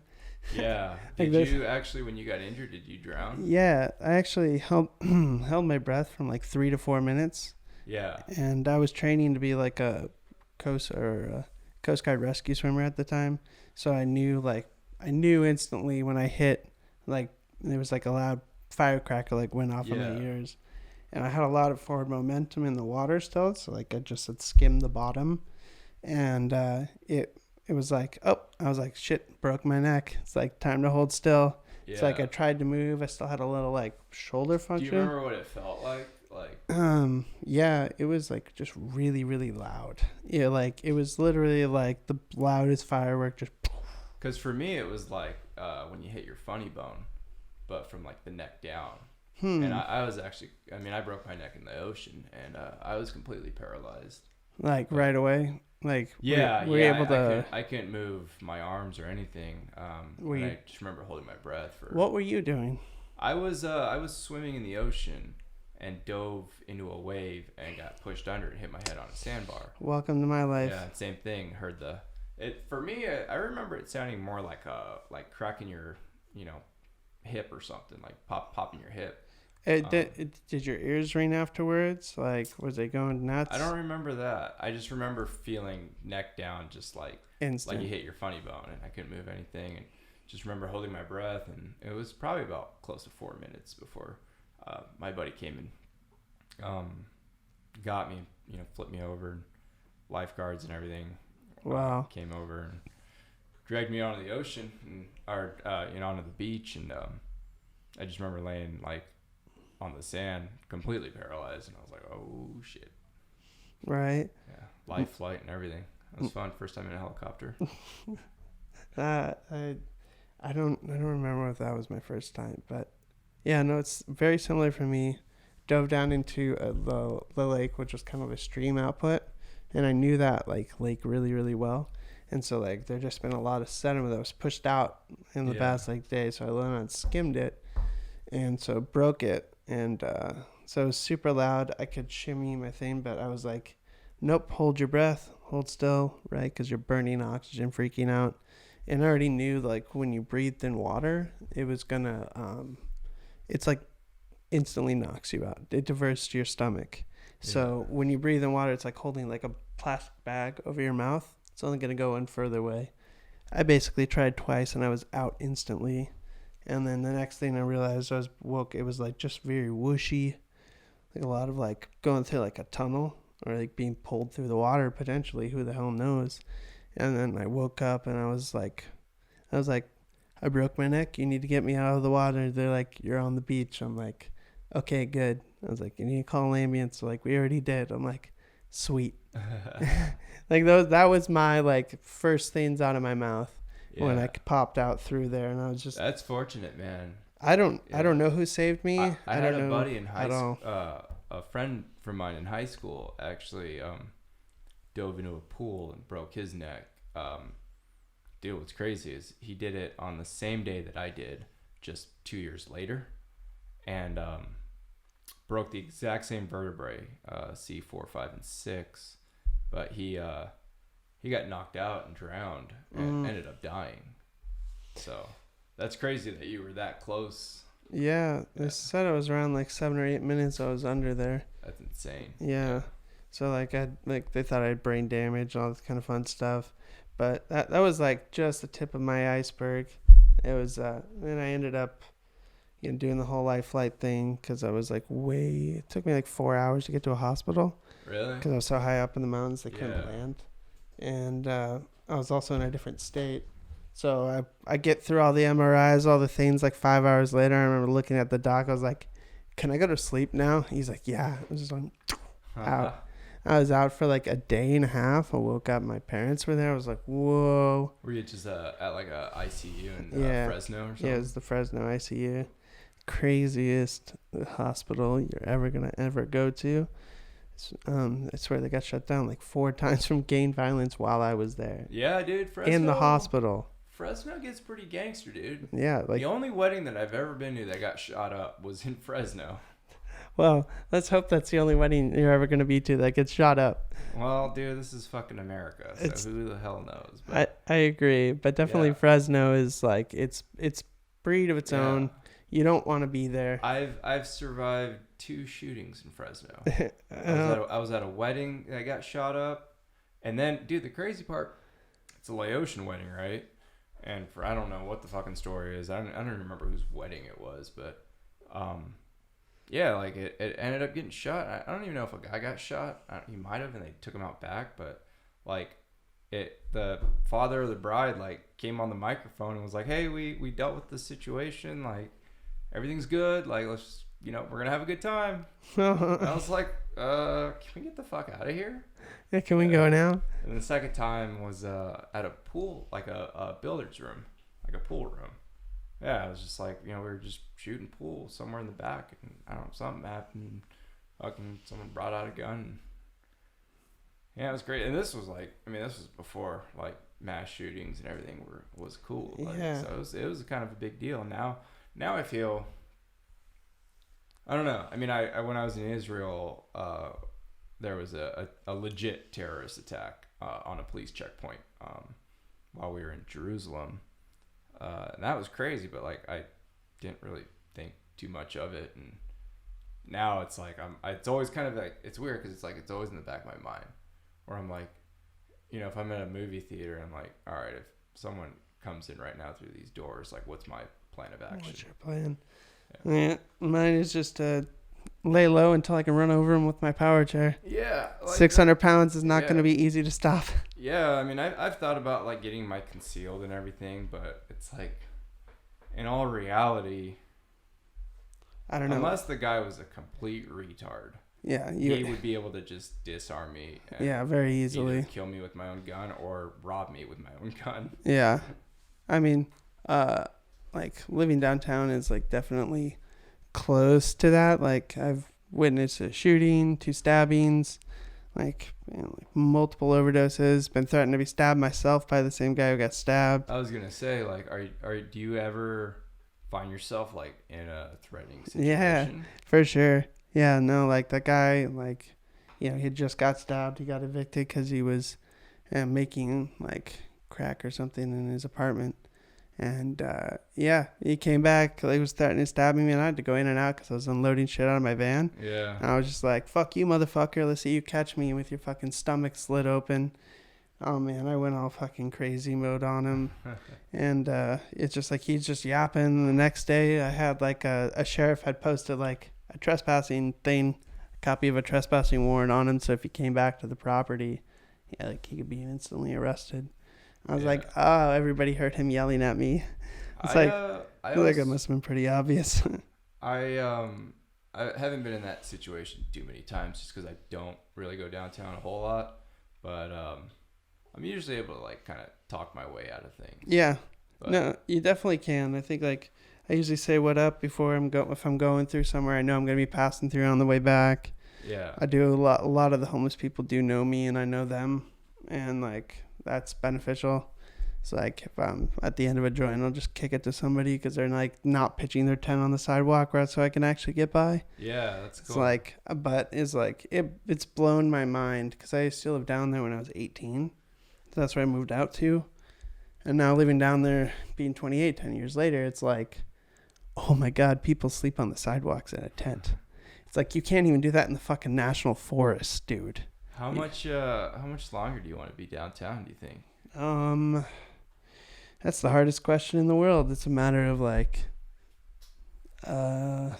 Yeah. Did you actually, when you got injured, did you drown? Yeah, I actually held my breath from 3 to 4 minutes. Yeah. And I was training to be a Coast Guard rescue swimmer at the time, so I knew instantly when I hit there was a loud firecracker went off in my ears. And I had a lot of forward momentum in the water still, so I just had skimmed the bottom, and it was I was shit, broke my neck. It's time to hold still. Yeah. It's I tried to move. I still had a little shoulder function. Do you remember what it felt like? Yeah, it was just really, really loud. Yeah, it was literally the loudest firework. Just. Because for me, it was when you hit your funny bone, but from the neck down. And I was actually, I broke my neck in the ocean, and I was completely paralyzed. Right away? Were you able to... I couldn't move my arms or anything. I just remember holding my breath. What were you doing? I was swimming in the ocean and dove into a wave and got pushed under and hit my head on a sandbar. Welcome to my life. Yeah, same thing. For me, I remember it sounding more like cracking your, hip or something, popping your hip. Did your ears ring afterwards? Was it going nuts? I don't remember that. I just remember feeling neck down, just instant. You hit your funny bone, and I couldn't move anything, and just remember holding my breath. And it was probably about close to 4 minutes before my buddy came and got me, flipped me over, and lifeguards and everything. Wow. Came over and dragged me onto the ocean onto the beach, and I just remember laying on the sand, completely paralyzed, and I was oh shit. Right. Yeah. Life flight and everything. It was fun. First time in a helicopter. I don't remember if that was my first time, but yeah, no, it's very similar for me. Dove down into the lake, which was kind of a stream output, and I knew that lake really, really well. And so there just been a lot of sediment that was pushed out in the past day, so I went and skimmed it, and so broke it. And so it was super loud. I could shimmy my thing, but I was nope, hold your breath. hold still, right? Because you're burning oxygen, freaking out. And I already knew, like, when you breathed in water, it was gonna, it's like instantly knocks you out. It diverts to your stomach. So when you breathe in water, it's like holding like a plastic bag over your mouth. It's only gonna go in further away. I basically tried twice and I was out instantly. And then the next thing I realized, I was woke. It was like just very whooshy, like a lot of like going through like a tunnel or like being pulled through the water potentially. Who the hell knows? And then I woke up and I was like, I broke my neck. You need to get me out of the water. They're like, you're on the beach. I'm like, okay, good. I was like, you need to call an ambulance. So like, we already did. I'm like, sweet. Like that was my like first things out of my mouth when I popped out through there, and I was just. That's fortunate, man. I don't know who saved me. I had a buddy in high school, a friend from mine in high school actually dove into a pool and broke his neck. Dude, what's crazy is he did it on the same day that I did, just 2 years later, and broke the exact same vertebrae, C4, 5, and 6, but he got knocked out and drowned and ended up dying. So that's crazy that you were that close. Yeah, they said it was around like 7 or 8 minutes I was under there. That's insane. Yeah. So like they thought I had brain damage and all this kind of fun stuff. But that was like just the tip of my iceberg. It was then I ended up doing the whole life flight thing because I was like it took me like 4 hours to get to a hospital. Really? Because I was so high up in the mountains they couldn't land. And I was also in a different state. So I get through all the MRIs, all the things, like 5 hours later. I remember looking at the doc. I was like, can I go to sleep now? He's like, yeah. I was just like, out. I was out for like a day and a half. I woke up. My parents were there. I was like, whoa. Were you just at like a ICU in Fresno or something? Yeah, it was the Fresno ICU. Craziest hospital you're ever going to ever go to. I swear they got shut down like 4 times from gang violence while I was there. Yeah, dude. Fresno. In the hospital. Fresno gets pretty gangster, dude. Yeah. Like, the only wedding that I've ever been to that got shot up was in Fresno. Well, let's hope that's the only wedding you're ever going to be to that gets shot up. Well, dude, this is fucking America, so who the hell knows? But, I agree, but definitely Fresno is like it's breed of its own. You don't want to be there. I've survived 2 shootings in Fresno. I was at a wedding that got shot up, and then, dude, the crazy part, it's a Laotian wedding, right? And I don't know what the fucking story is. I don't remember whose wedding it was, but yeah, like it ended up getting shot. I don't even know if a guy got shot. He might have, and they took him out back. But like, the father of the bride like came on the microphone and was like, "Hey, we dealt with the situation. Like, everything's good. Like, let's we're gonna have a good time." And I was like, "Can we get the fuck out of here? Yeah, can we go now?" And the second time was at a pool, like a billiards room, like a pool room. Yeah, it was just like, we were just shooting pool somewhere in the back, and I don't know, something happened. Fucking someone brought out a gun. Yeah, it was great. And this was this was before like mass shootings and everything was cool. Like, so it was kind of a big deal. Now I feel, I don't know. I mean, I when I was in Israel, there was a legit terrorist attack on a police checkpoint while we were in Jerusalem. And that was crazy, but like I didn't really think too much of it, and now it's like it's always kind of like, it's weird because it's like it's always in the back of my mind, where I'm like, if I'm in a movie theater, I'm like, all right, if someone comes in right now through these doors, like, what's my plan of action? What's your plan? Yeah, mine is just to lay low until I can run over him with my power chair. Yeah, like 600 pounds is not going to be easy to stop. Yeah, I mean, I've thought about like getting my concealed and everything, but it's like, in all reality, I don't know. Unless the guy was a complete retard. Yeah, he would be able to just disarm me. And very easily. Either kill me with my own gun or rob me with my own gun. Yeah, I mean, like living downtown is like definitely close to that. Like I've witnessed a shooting, 2 stabbings, like multiple overdoses. Been threatened to be stabbed myself by the same guy who got stabbed. I was gonna say, like, do you ever find yourself like in a threatening situation? Yeah, for sure. Yeah, no, like that guy, like, he had just got stabbed. He got evicted because he was and making like crack or something in his apartment. And yeah, he came back. He was threatening to stab me, and I had to go in and out because I was unloading shit out of my van. Yeah. And I was just like, "Fuck you, motherfucker! Let's see you catch me with your fucking stomach slit open." Oh man, I went all fucking crazy mode on him, and it's just like he's just yapping. The next day, I had like a sheriff had posted like a trespassing thing, a copy of a trespassing warrant on him. So if he came back to the property, yeah, like he could be instantly arrested. I was like, oh, everybody heard him yelling at me. It's I feel like it must have been pretty obvious. I haven't been in that situation too many times just because I don't really go downtown a whole lot, but I'm usually able to like kind of talk my way out of things. Yeah, no, you definitely can. I think like I usually say what up before if I'm going through somewhere I know I'm gonna be passing through on the way back. Yeah, I do a lot of the homeless people do know me and I know them, and like that's beneficial. So like if I'm at the end of a joint, I'll just kick it to somebody because they're like not pitching their tent on the sidewalk right so I can actually get by. Yeah, that's cool. It's like, but it's like it's blown my mind because I used to live down there when I was 18. So that's where I moved out to. And now living down there, being 28, 10 years later, it's like, oh my God, people sleep on the sidewalks in a tent. It's like, you can't even do that in the fucking national forest, dude. How much longer do you want to be downtown, do you think? That's the hardest question in the world. It's a matter of like, I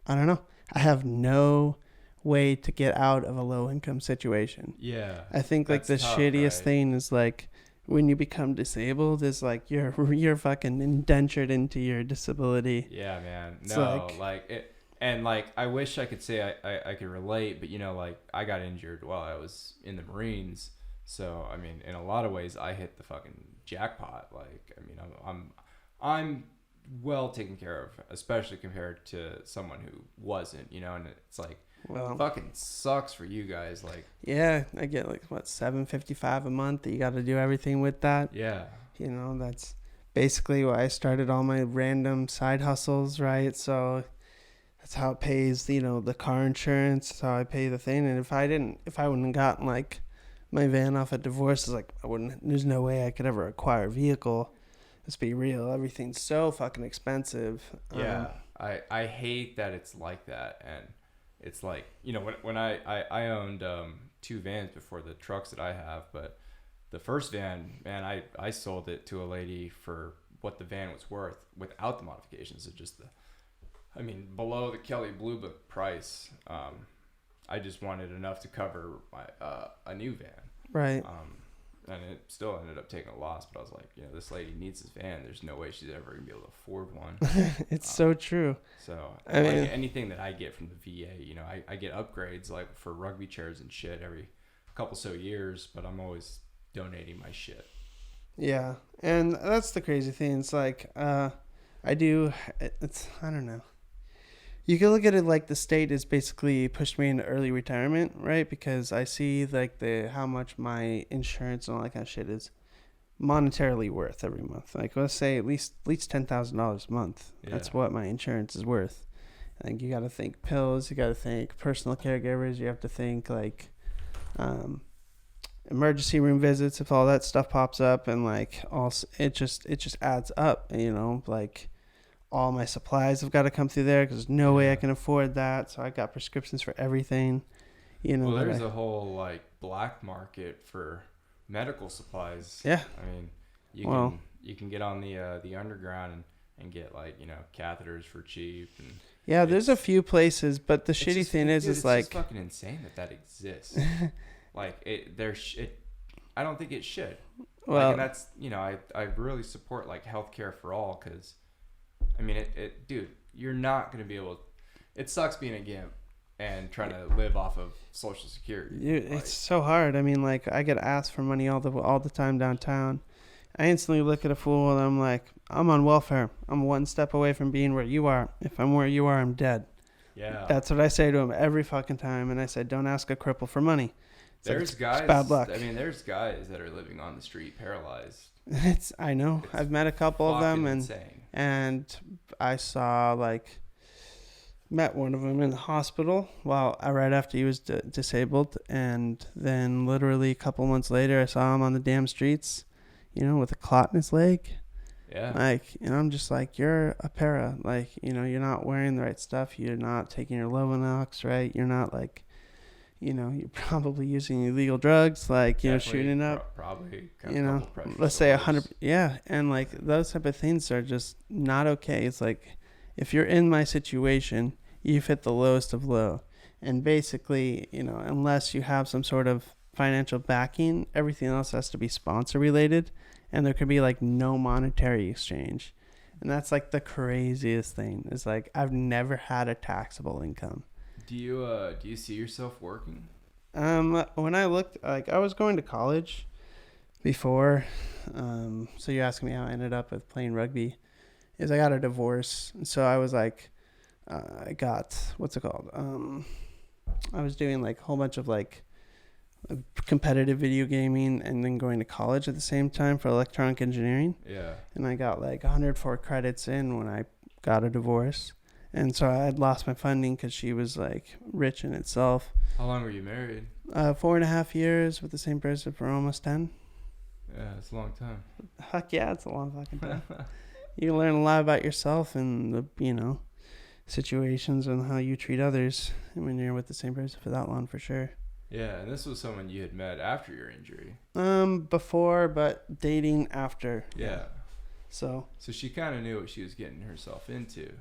don't know. I have no way to get out of a low income situation. Yeah. I think like the tough, shittiest thing is like when you become disabled is like you're fucking indentured into your disability. Yeah, man. It's no, like it, and like I wish I could say I could relate, but you know, like I got injured while I was in the Marines. So I mean, in a lot of ways, I hit the fucking jackpot. Like, I mean, I'm well taken care of, especially compared to someone who wasn't. You know, and it's like, well, it fucking sucks for you guys. Like, yeah, I get like what $7.55 a month. You got to do everything with that. Yeah, you know, that's basically why I started all my random side hustles, right? So that's how it pays. You know, the car insurance. That's how I pay the thing. And if I wouldn't have gotten like my van off a divorce, is like there's no way I could ever acquire a vehicle. Let's be real, everything's so fucking expensive. Yeah, I hate that it's like that. And it's like, you know, when I owned 2 vans before the trucks that I have, but the first van, man, I sold it to a lady for what the van was worth without the modifications. So just below the Kelly Blue Book price. I just wanted enough to cover my a new van. Right. And it still ended up taking a loss, but I was like, you know, this lady needs this van. There's no way she's ever gonna be able to afford one. It's so true. So I mean, anything that I get from the VA, you know, I get upgrades like for rugby chairs and shit every couple so years, but I'm always donating my shit. Yeah, and that's the crazy thing. It's like I don't know. You can look at it like the state has basically pushed me into early retirement, right? Because I see like how much my insurance and all that kind of shit is monetarily worth every month. Like let's say at least $10,000 a month. Yeah. That's what my insurance is worth. I think you got to think pills, you got to think personal caregivers, you have to think like emergency room visits if all that stuff pops up, and like also it just adds up, you know, like. All my supplies have got to come through there because there's no way I can afford that. So I got prescriptions for everything. You know, well, there's a whole like black market for medical supplies. Yeah, I mean, you can get on the underground and get like, you know, catheters for cheap. And yeah, there's a few places, but the shitty thing is it's like just fucking insane that exists. Like I don't think it should. Well, like, and that's, you know, I really support like healthcare for all because. I mean, dude, you're not going to be able to, it sucks being a gimp and trying to live off of Social Security. Dude, it's so hard. I mean, like, I get asked for money all the time downtown. I instantly look at a fool and I'm like, I'm on welfare. I'm one step away from being where you are. If I'm where you are, I'm dead. Yeah. That's what I say to him every fucking time. And I said, don't ask a cripple for money. There's guys, it's bad luck. I mean, there's guys that are living on the street paralyzed. I know. I've met a couple of them, and I saw like met one of them in the hospital right after he was disabled, and then literally a couple months later, I saw him on the damn streets, with a clot in his leg. Yeah. Like, I'm just like, you're a para. Like, you're not wearing the right stuff. You're not taking your Lovenox, right? You're not like, you're probably using illegal drugs, like, shooting up. Probably. Let's say 100. Yeah. And like those type of things are just not okay. It's like, if you're in my situation, you've hit the lowest of low. And basically, unless you have some sort of financial backing, everything else has to be sponsor related. And there could be like no monetary exchange. And that's like the craziest thing. It's like, I've never had a taxable income. Do you see yourself working? When I looked, like, I was going to college before. So you're asking me how I ended up with playing rugby. Is I got a divorce. So I was like, I got, what's it called? I was doing like a whole bunch of like competitive video gaming and then going to college at the same time for electronic engineering. Yeah. And I got like 104 credits in when I got a divorce. And so I had lost my funding because she was like rich in itself. How long were you married? 4.5 years with the same person for almost 10. Yeah, it's a long time. Heck yeah, it's a long fucking time. You learn a lot about yourself and the, situations and how you treat others when you're with the same person for that long, for sure. Yeah, and this was someone you had met after your injury. Before, but dating after. Yeah. So she kind of knew what she was getting herself into.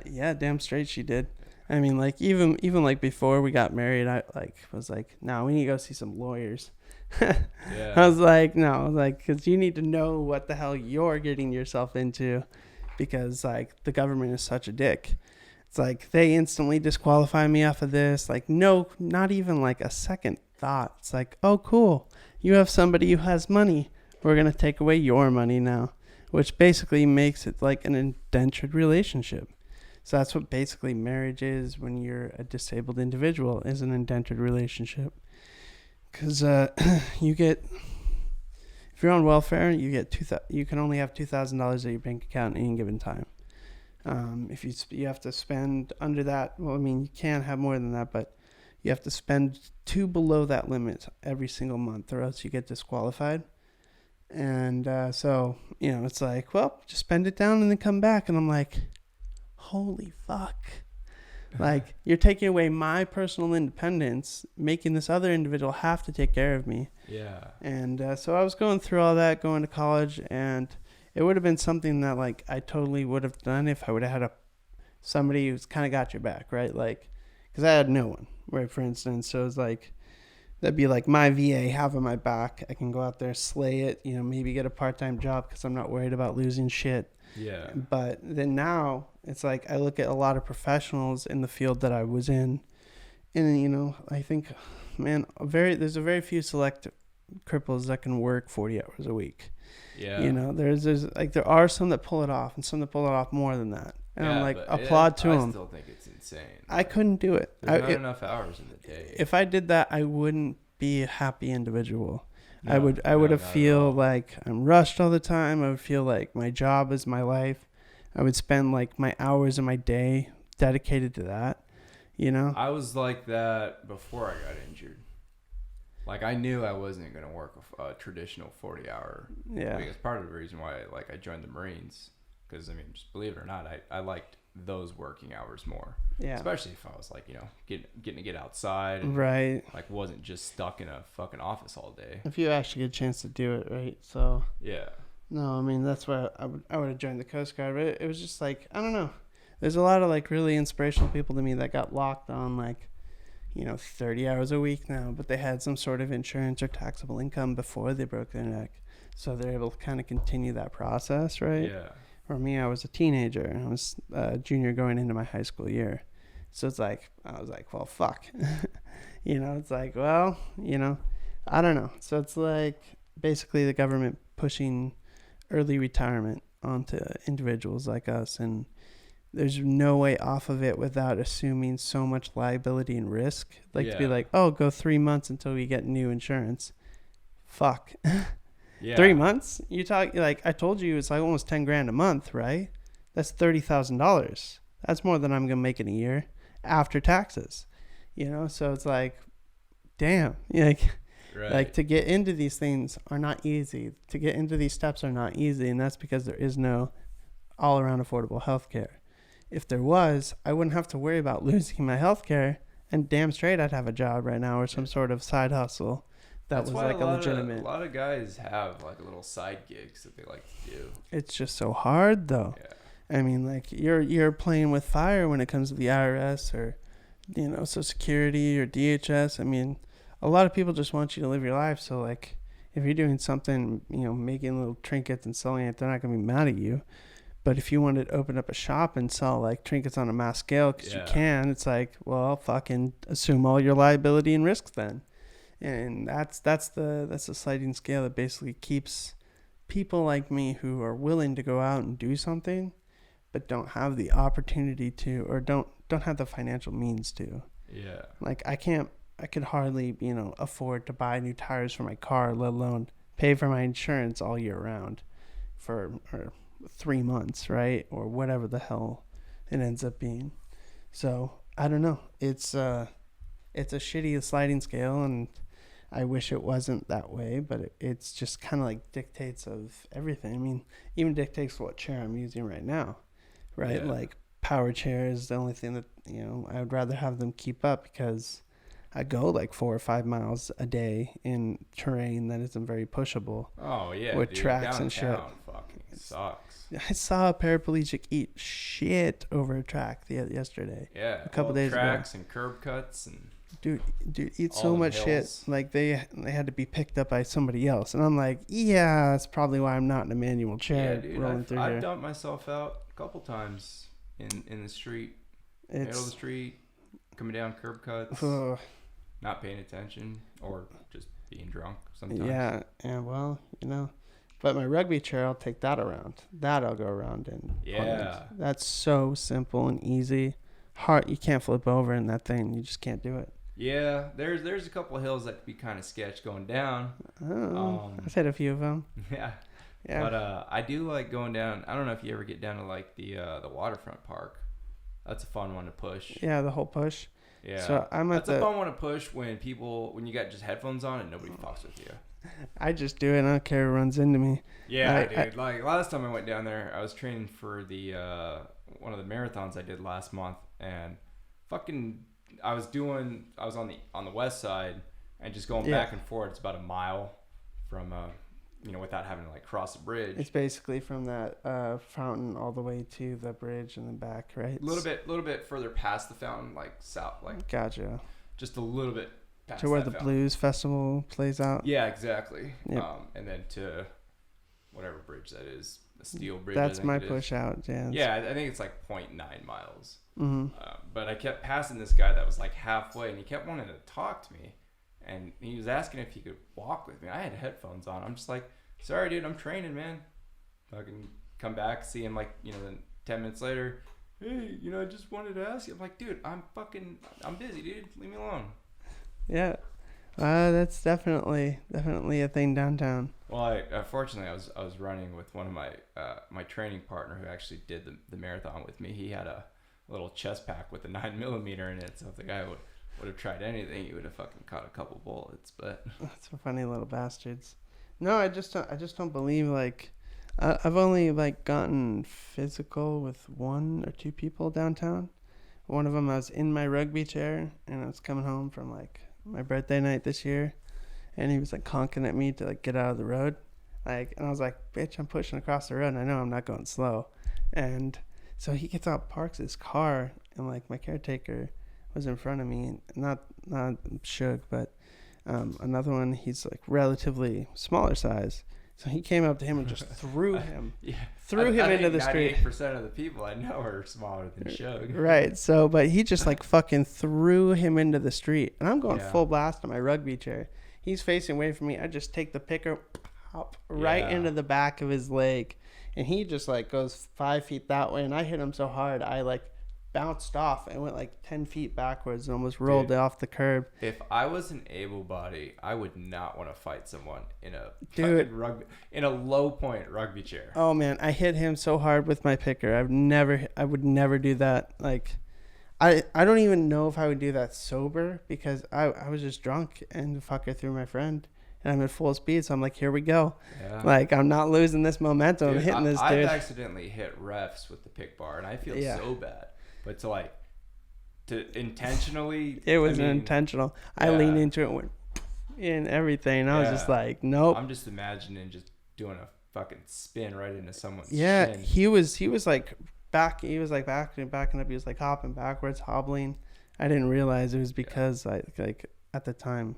Yeah, damn straight she did. I mean, like, even like before we got married, I was like, no, we need to go see some lawyers. Yeah. I was like, no, like, because you need to know what the hell you're getting yourself into, because like the government is such a dick. It's like they instantly disqualify me off of this. Like, no, not even like a second thought. It's like, oh, cool, you have somebody who has money. We're gonna take away your money now, which basically makes it like an indentured relationship. So that's what basically marriage is when you're a disabled individual, is an indentured relationship. Because you get, if you're on welfare, you can only have $2,000 at your bank account at any given time. If you have to spend under that, well, I mean, you can have more than that, but you have to spend two below that limit every single month, or else you get disqualified. And so, it's like, well, just spend it down and then come back. And I'm like, holy fuck. Like, you're taking away my personal independence, making this other individual have to take care of me. Yeah. And so I was going through all that, going to college, and it would have been something that, like, I totally would have done if I would have had somebody who's kind of got your back, right? Like, because I had no one, right, for instance. So it's like, that'd be like my VA having my back. I can go out there, slay it, maybe get a part-time job because I'm not worried about losing shit. Yeah. But then now it's like I look at a lot of professionals in the field that I was in, and I think, man, there's a very few select cripples that can work 40 hours a week. Yeah. There's like there are some that pull it off, and some that pull it off more than that. And I'm like, applaud to them. I still think it's insane. I couldn't do it. There's not enough hours in the day. If I did that, I wouldn't be a happy individual. No, I would feel like I'm rushed all the time. I would feel like my job is my life. I would spend like my hours of my day dedicated to that, I was like that before I got injured. Like, I knew I wasn't going to work a traditional 40-hour. Yeah. Because part of the reason why I joined the Marines, because, I mean, just believe it or not, I liked those working hours more. Yeah. Especially if I was like, getting to get outside. And, right. Like, wasn't just stuck in a fucking office all day. If you actually get a chance to do it, right? So. Yeah. No, I mean, that's why I would have joined the Coast Guard. But it was just like, I don't know. There's a lot of like really inspirational people to me that got locked on like, 30 hours a week now, but they had some sort of insurance or taxable income before they broke their neck. So they're able to kind of continue that process, right? Yeah. For me, I was a teenager, and I was a junior going into my high school year. So it's like, I was like, well, fuck. It's like, well, I don't know. So it's like basically the government pushing early retirement onto individuals like us, and there's no way off of it without assuming so much liability and risk. Like, to be like, oh, go 3 months until we get new insurance. Fuck. Yeah. 3 months? You talk like I told you, it's like almost $10,000 a month, right? That's $30,000. That's more than I'm going to make in a year after taxes, you know? So it's like, damn, like to get into these things are not easy. To get into these steps are not easy. And that's because there is no all around affordable healthcare. If there was, I wouldn't have to worry about losing my healthcare, and damn straight I'd have a job right now or some sort of side hustle. That's was like a legitimate. A lot of guys have like little side gigs that they like to do. It's just so hard though. Yeah. I mean, like you're playing with fire when it comes to the IRS or, you know, Social Security or DHS. I mean, a lot of people just want you to live your life. So like, if you're doing something, you know, making little trinkets and selling it, they're not gonna be mad at you. But if you wanted to open up a shop and sell like trinkets on a mass scale, because you can, it's like, well, fucking assume all your liability and risks then. And that's the sliding scale that basically keeps people like me who are willing to go out and do something, but don't have the opportunity to, or don't have the financial means to. Yeah. Like I could hardly, you know, afford to buy new tires for my car, let alone pay for my insurance all year round for 3 months, right? Or whatever the hell it ends up being. So I don't know. It's a shitty sliding scale, and I wish it wasn't that way, but it's just kind of like dictates of everything. I mean, even dictates what chair I'm using right now, right? Yeah. Like power chair is the only thing that, you know, I would rather have them keep up because I go like 4 or 5 miles a day in terrain that isn't very pushable. Oh yeah, with tracks and shit. Fucking sucks. I saw a paraplegic eat shit over a track yesterday. Yeah, a couple days tracks ago. And curb cuts and. Dude, eat so much shit. Like they had to be picked up by somebody else, and I'm like, yeah, that's probably why I'm not in a manual chair. Yeah, dude, I've dumped myself out a couple times in the street, middle of the street, coming down curb cuts, not paying attention or just being drunk sometimes. Yeah, well, you know, but my rugby chair, I'll take that around. That I'll go around in. Yeah, that's so simple and easy. Hard, you can't flip over in that thing. You just can't do it. Yeah, there's a couple of hills that could be kind of sketch going down. I've hit a few of them. Yeah. But I do like going down. I don't know if you ever get down to like the waterfront park. That's a fun one to push. Yeah, the whole push. Yeah. So that's a fun one to push when you got just headphones on and nobody fucks with you. I just do it. I don't care who runs into me. Yeah, dude. Like last time I went down there, I was training for the one of the marathons I did last month, and fucking. I was on the west side and just going back and forth. It's about a mile from, without having to like cross the bridge. It's basically from that fountain all the way to the bridge and then back, right? A little bit further past the fountain, like south, like. Gotcha. Just a little bit past to where the fountain. Blues Festival plays out. Yeah, exactly. Yep. And then to whatever bridge that is, the steel bridge. That's my push out. Yeah, I think it's like 0.9 miles. Mm-hmm. But I kept passing this guy that was like halfway, and he kept wanting to talk to me, and he was asking if he could walk with me. I had headphones on. I'm just like, sorry, dude, I'm training, man. Fucking come back, see him like, then 10 minutes later, hey, I just wanted to ask you. I'm like, dude, I'm busy, dude. Leave me alone. Yeah. That's definitely a thing downtown. Well, fortunately, I was running with one of my training partner who actually did the marathon with me. He had a little chest pack with a 9mm in it, so if the guy would have tried anything, he would have fucking caught a couple bullets. But that's for funny little bastards. No, I just don't believe like I've only like gotten physical with 1 or 2 people downtown. One of them, I was in my rugby chair and I was coming home from like my birthday night this year, and he was like honking at me to like get out of the road, and I was like, bitch, I'm pushing across the road and I know I'm not going slow. And so he gets out, parks his car, and like my caretaker was in front of me, not shook, but another one, he's like relatively smaller size. So he came up to him and just threw him, into the street. 98% of the people I know are smaller than Shug. Right. So, but he just like fucking threw him into the street, and I'm going full blast on my rugby chair. He's facing away from me. I just take the picker, pop right into the back of his leg. And he just like goes 5 feet that way, and I hit him so hard I like bounced off and went like 10 feet backwards and almost rolled off the curb. If I was an able body, I would not want to fight someone in a low point rugby chair. Oh man, I hit him so hard with my picker. I would never do that. Like, I don't even know if I would do that sober, because I was just drunk and the fucker threw my friend. And I'm at full speed, so I'm like, here we go. Yeah. Like, I'm not losing this momentum. I'm hitting this dude. I've accidentally hit refs with the pick bar, and I feel so bad. But to intentionally... It was intentional. I leaned into it and went in everything. I was just like, nope. I'm just imagining just doing a fucking spin right into someone's shin. He was like backing up. He was like hopping backwards, hobbling. I didn't realize it was because at the time...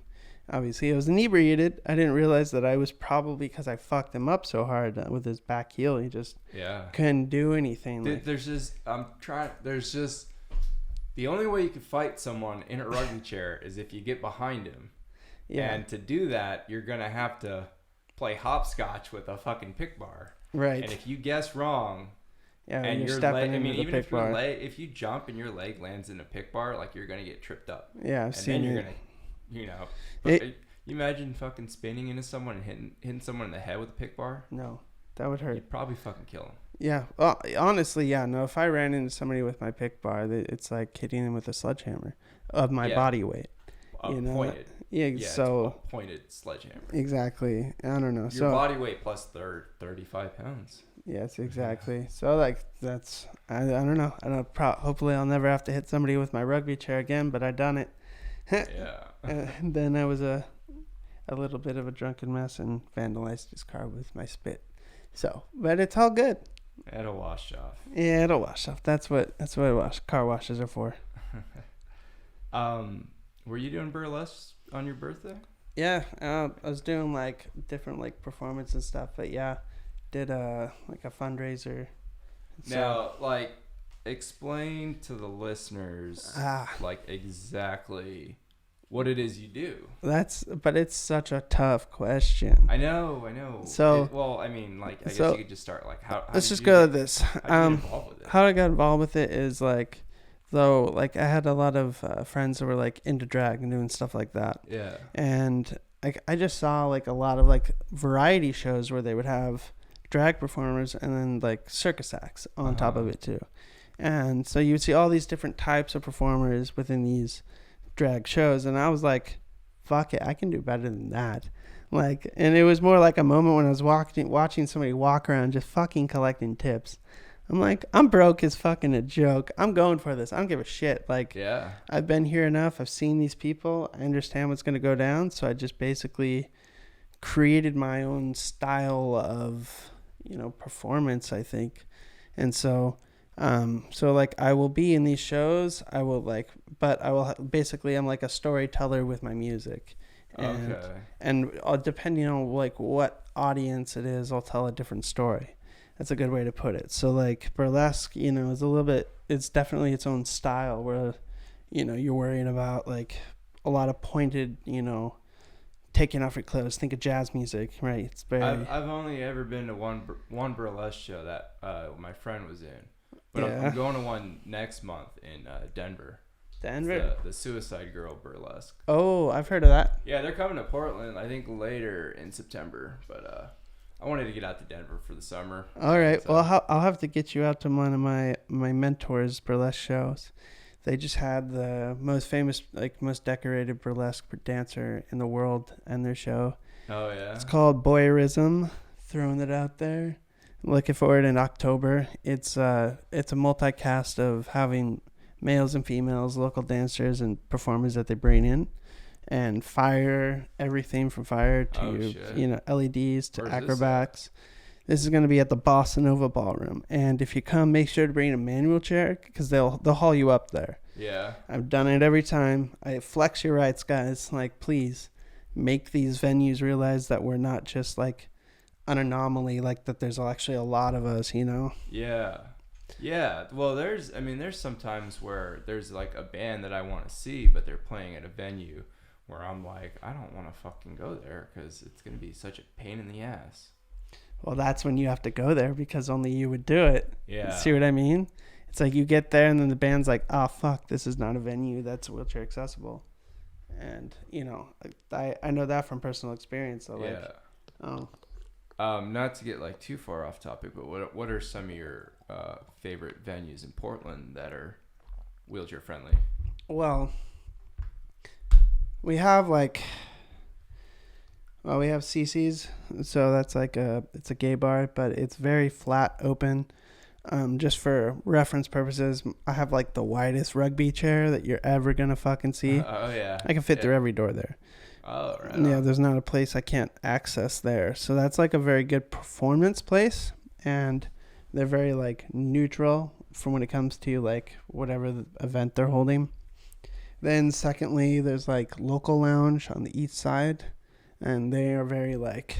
Obviously, I was inebriated. I didn't realize that I was probably, because I fucked him up so hard with his back heel. He just couldn't do anything. There's just the only way you can fight someone in a rugby chair is if you get behind him. Yeah. And to do that, you're gonna have to play hopscotch with a fucking pick bar. Right. And if you guess wrong, and your leg, if you jump and your leg lands in a pick bar, like, you're gonna get tripped up. Yeah, I've seen you're gonna. You imagine fucking spinning into someone and hitting someone in the head with a pick bar? No, that would hurt. You'd probably fucking kill him. Yeah, well, honestly, yeah. No, if I ran into somebody with my pick bar, it's like hitting them with a sledgehammer of my body weight. Pointed. Yeah, so a pointed sledgehammer. Exactly. I don't know. Your body weight plus 35 pounds. Yes, exactly. So like that's I don't know. Hopefully I'll never have to hit somebody with my rugby chair again, but I done it. Yeah. And then I was a little bit of a drunken mess and vandalized his car with my spit. So, but it's all good. It'll wash off. Yeah, it'll wash off. That's what car washes are for. Were you doing burlesque on your birthday? Yeah, I was doing like different like performance and stuff. But yeah, did like a fundraiser. Now, like, explain to the listeners like exactly what it is you do. But it's such a tough question. I know. So, I guess you could just start like how let's just go to this. How did you get involved with it? How I got involved with it is like, though, like, I had a lot of friends that were like into drag and doing stuff like that. Yeah. And I just saw like a lot of like variety shows where they would have drag performers and then like circus acts on top of it too. And so you would see all these different types of performers within these drag shows, and I was like, fuck it, I can do better than that. Like, and it was more like a moment when I was watching somebody walk around just fucking collecting tips. I'm like, I'm broke as fucking a joke. I'm going for this. I don't give a shit. Like, yeah, I've been here enough. I've seen these people. I understand what's going to go down. So I just basically created my own style of, performance, I think. And so like, I will be in these shows. I'm like a storyteller with my music. And depending on like what audience it is, I'll tell a different story. That's a good way to put it. So like burlesque, is a little bit, it's definitely its own style where, you're worrying about like a lot of pointed, taking off your clothes. Think of jazz music, right? It's very. I've only ever been to one burlesque show that my friend was in. But I'm going to one next month in Denver. Denver? The Suicide Girl Burlesque. Oh, I've heard of that. Yeah, they're coming to Portland, I think, later in September. But I wanted to get out to Denver for the summer. All right. So. Well, I'll have to get you out to one of my mentors' burlesque shows. They just had the most famous, like, most decorated burlesque dancer in the world and their show. Oh, yeah? It's called Boyerism. Throwing it out there. Looking forward in October. It's a multicast of having males and females, local dancers and performers that they bring in, and everything from fire to LEDs to acrobats. This is going to be at the Bossa Nova Ballroom, and if you come, make sure to bring a manual chair because they'll haul you up there. Yeah, I've done it every time. I flex your rights, guys. Like, please make these venues realize that we're not just like an anomaly, like that there's actually a lot of us, Yeah. Well, there's sometimes where there's like a band that I want to see, but they're playing at a venue where I'm like, I don't want to fucking go there because it's going to be such a pain in the ass. Well, that's when you have to go there because only you would do it. Yeah. See what I mean? it's like you get there and then the band's like, oh fuck, this is not a venue that's wheelchair accessible. And I know that from personal experience. So not to get like too far off topic, but what are some of your favorite venues in Portland that are wheelchair friendly? Well, we have we have CC's, so that's it's a gay bar, but it's very flat open. Just for reference purposes, I have like the widest rugby chair that you're ever gonna fucking see. Oh yeah. I can fit through every door there. Oh right. Yeah, there's not a place I can't access there. So that's like a very good performance place, and they're very like neutral from when it comes to like whatever the event they're holding. Then secondly, there's like Local Lounge on the east side, and they are very like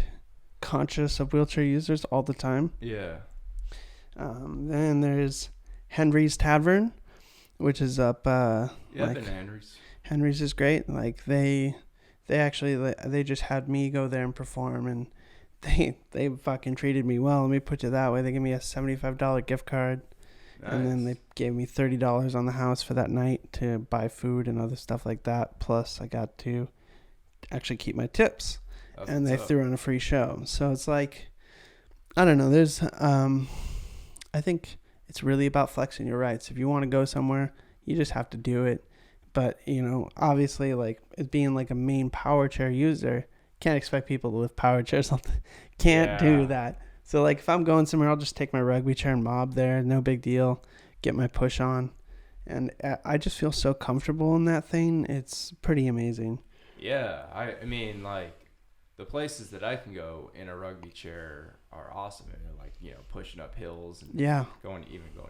conscious of wheelchair users all the time. Yeah. Then there's Henry's Tavern, which is up. I've been to Henry's. Henry's is great. Like they just had me go there and perform, and they fucking treated me well. Let me put it that way. They gave me a $75 gift card, nice. And then they gave me $30 on the house for that night to buy food and other stuff like that. Plus, I got to actually keep my tips, and they threw on a free show. So it's like, I don't know. There's I think it's really about flexing your rights. If you want to go somewhere, you just have to do it. But, obviously, like, it being like a main power chair user, can't expect people to lift power chairs. Can't do that. So, like, if I'm going somewhere, I'll just take my rugby chair and mob there. No big deal. Get my push on. And I just feel so comfortable in that thing. It's pretty amazing. Yeah. I mean, like, the places that I can go in a rugby chair are awesome. And like, pushing up hills and going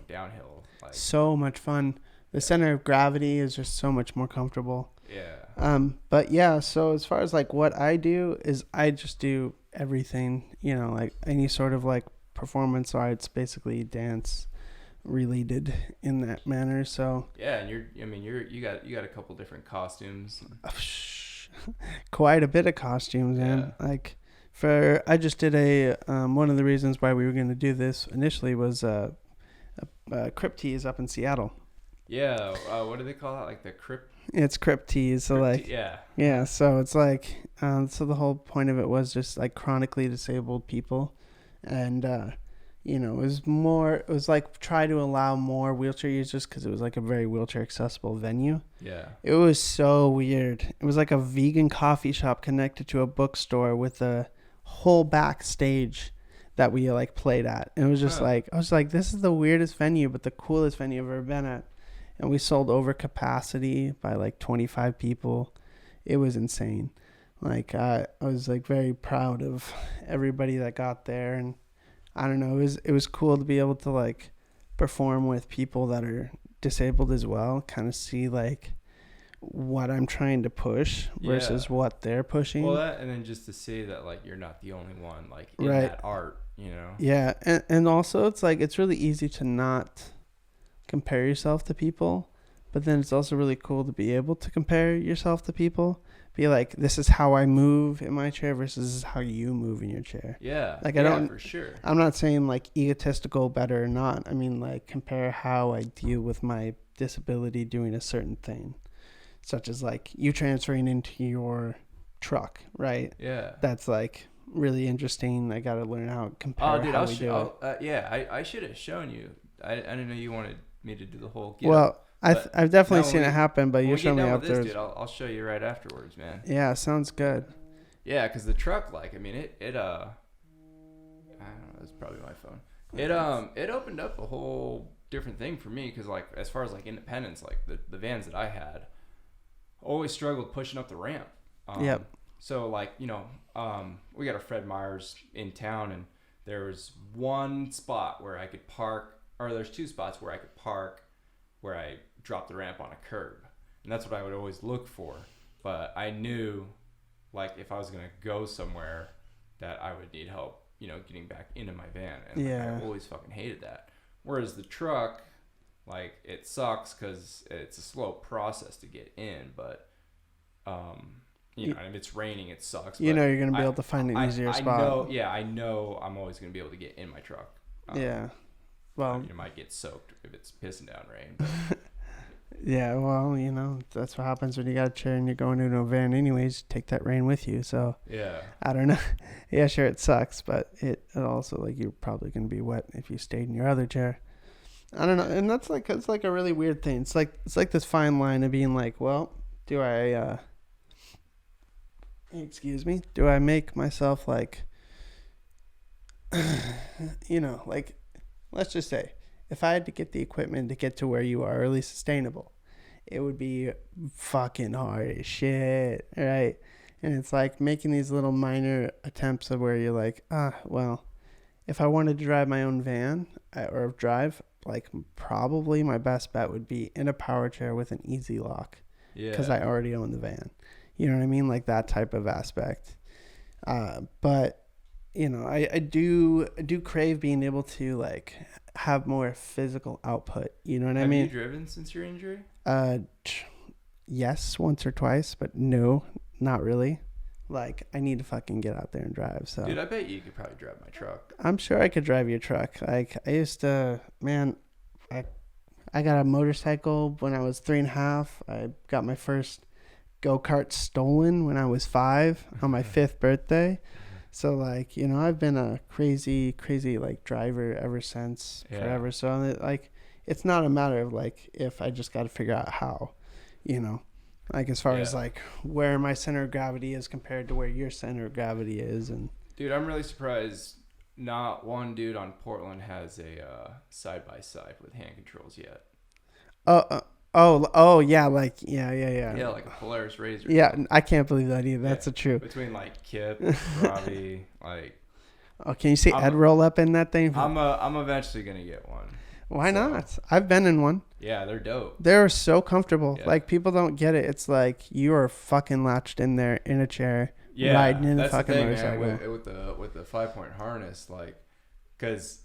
downhill. Like, so much fun. The center of gravity is just so much more comfortable. Yeah. But yeah, so as far as like what I do is I just do everything, like any sort of like performance arts, basically dance related in that manner. So yeah, and you got a couple different costumes. Quite a bit of costumes, man. Yeah. Like I just did one of the reasons why we were going to do this initially was Crippled up in Seattle. Yeah, what do they call that? Like the crypt? It's Crippled. So like, yeah. So it's like, so the whole point of it was just like chronically disabled people, and it was like try to allow more wheelchair users because it was like a very wheelchair accessible venue. Yeah. It was so weird. It was like a vegan coffee shop connected to a bookstore with a whole backstage that we like played at. And it was just like, I was like, this is the weirdest venue, but the coolest venue I've ever been at. And we sold over capacity by like 25 people. It was insane. Like I was like very proud of everybody that got there, and I don't know, it was cool to be able to like perform with people that are disabled as well, kind of see like what I'm trying to push versus what they're pushing. Well, and then just to see that like you're not the only one like in that art, Yeah, and also it's like it's really easy to not compare yourself to people, but then it's also really cool to be able to compare yourself to people. Be like, this is how I move in my chair versus this is how you move in your chair. Yeah. Like I don't, for sure. I'm not saying like egotistical better or not. I mean like compare how I deal with my disability doing a certain thing, such as like you transferring into your truck, right? Yeah. That's like really interesting. I got to learn how to compare how we do it. I should have shown you. I didn't know you wanted me to do the whole I've definitely seen it happen, but you show me afterwards. Dude, I'll show you right afterwards, man. Yeah, sounds good. Yeah, because the truck, like, I mean, it I don't know, that's probably my phone. It opened up a whole different thing for me, because like as far as like independence, like the vans that I had, always struggled pushing up the ramp. Yep. So like we got a Fred Meyer's in town, and there was one spot where I could park, or there's two spots where I could park, where I dropped the ramp on a curb, and that's what I would always look for. But I knew, like, if I was gonna go somewhere, that I would need help, getting back into my van, and I always fucking hated that. Whereas the truck, like, it sucks because it's a slow process to get in, but if it's raining, it sucks. You're gonna be able to find an easier spot. I know I'm always gonna be able to get in my truck. Yeah. Well, you might get soaked if it's pissing down rain. But. Yeah, well, that's what happens when you got a chair and you're going into a van anyways. Take that rain with you. So Yeah. I don't know. Yeah, sure, it sucks, but it also, like, you're probably going to be wet if you stayed in your other chair. I don't know. And that's like, it's like a really weird thing. It's like this fine line of being like, well, do I, do I make myself like, like, let's just say, if I had to get the equipment to get to where you are, or at least sustainable, it would be fucking hard as shit, right? And it's like making these little minor attempts of where you're like, well, if I wanted to drive my own van or drive, like, probably my best bet would be in a power chair with an easy lock. Yeah. Because I already own the van. You know what I mean? Like that type of aspect. But, I do crave being able to, like, have more physical output. You know what I mean? Have you driven since your injury? Yes, once or twice, but no, not really. Like, I need to fucking get out there and drive. So, dude, I bet you could probably drive my truck. I'm sure I could drive your truck. Like, I used to, man, I got a motorcycle when I was 3.5. I got my first go-kart stolen when I was 5 on my 5th birthday. So, like, I've been a crazy, like, driver ever since, forever. So, like, it's not a matter of, like, if I just got to figure out how, like, as far as, like, where my center of gravity is compared to where your center of gravity is. And dude, I'm really surprised not one dude on Portland has a side-by-side with hand controls yet. Oh, yeah, like, yeah. Yeah, like a Polaris Razor. Yeah, I can't believe that either. That's true. Between, like, Kip, Robbie, like... Oh, can you see Ed roll up in that thing? I'm eventually going to get one. Why not? I've been in one. Yeah, they're dope. They're so comfortable. Yeah. Like, people don't get it. It's like you are fucking latched in there in a chair, riding in a fucking motorcycle. Man, with the 5-point harness, like, because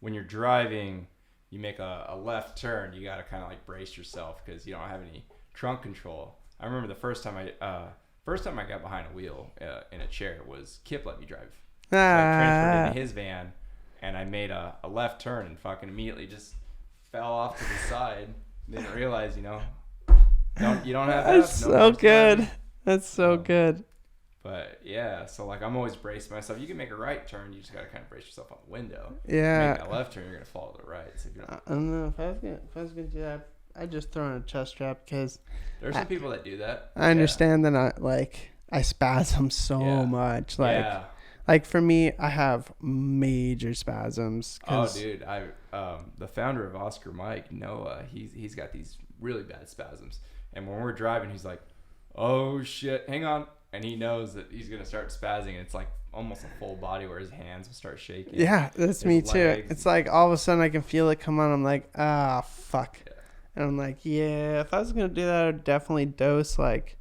when you're driving, you make a left turn, you got to kind of, like, brace yourself because you don't have any trunk control. I remember the first time I got behind a wheel in a chair was Kip let me drive. So I transferred into his van, and I made a left turn and fucking immediately just fell off to the side. Didn't realize, you don't have that. That's so good. That's so good. But yeah, so, like, I'm always bracing myself. You can make a right turn, you just gotta kind of brace yourself on the window. Yeah. Make that left turn, you're gonna fall to the right. So if you I don't know if I was gonna do that. I'd just throw on a chest strap because there's some people that do that. I understand that I spasm so much. Like for me, I have major spasms. Oh, dude, the founder of Oscar Mike, Noah, he's got these really bad spasms, and when we're driving, he's like, "Oh shit, hang on," and he knows that he's gonna start spazzing. And it's like almost a full body where his hands will start shaking. Yeah, that's me too. It's like all of a sudden I can feel it come on. I'm like, fuck. Yeah. And I'm like, yeah, if I was going to do that, I'd definitely dose, like...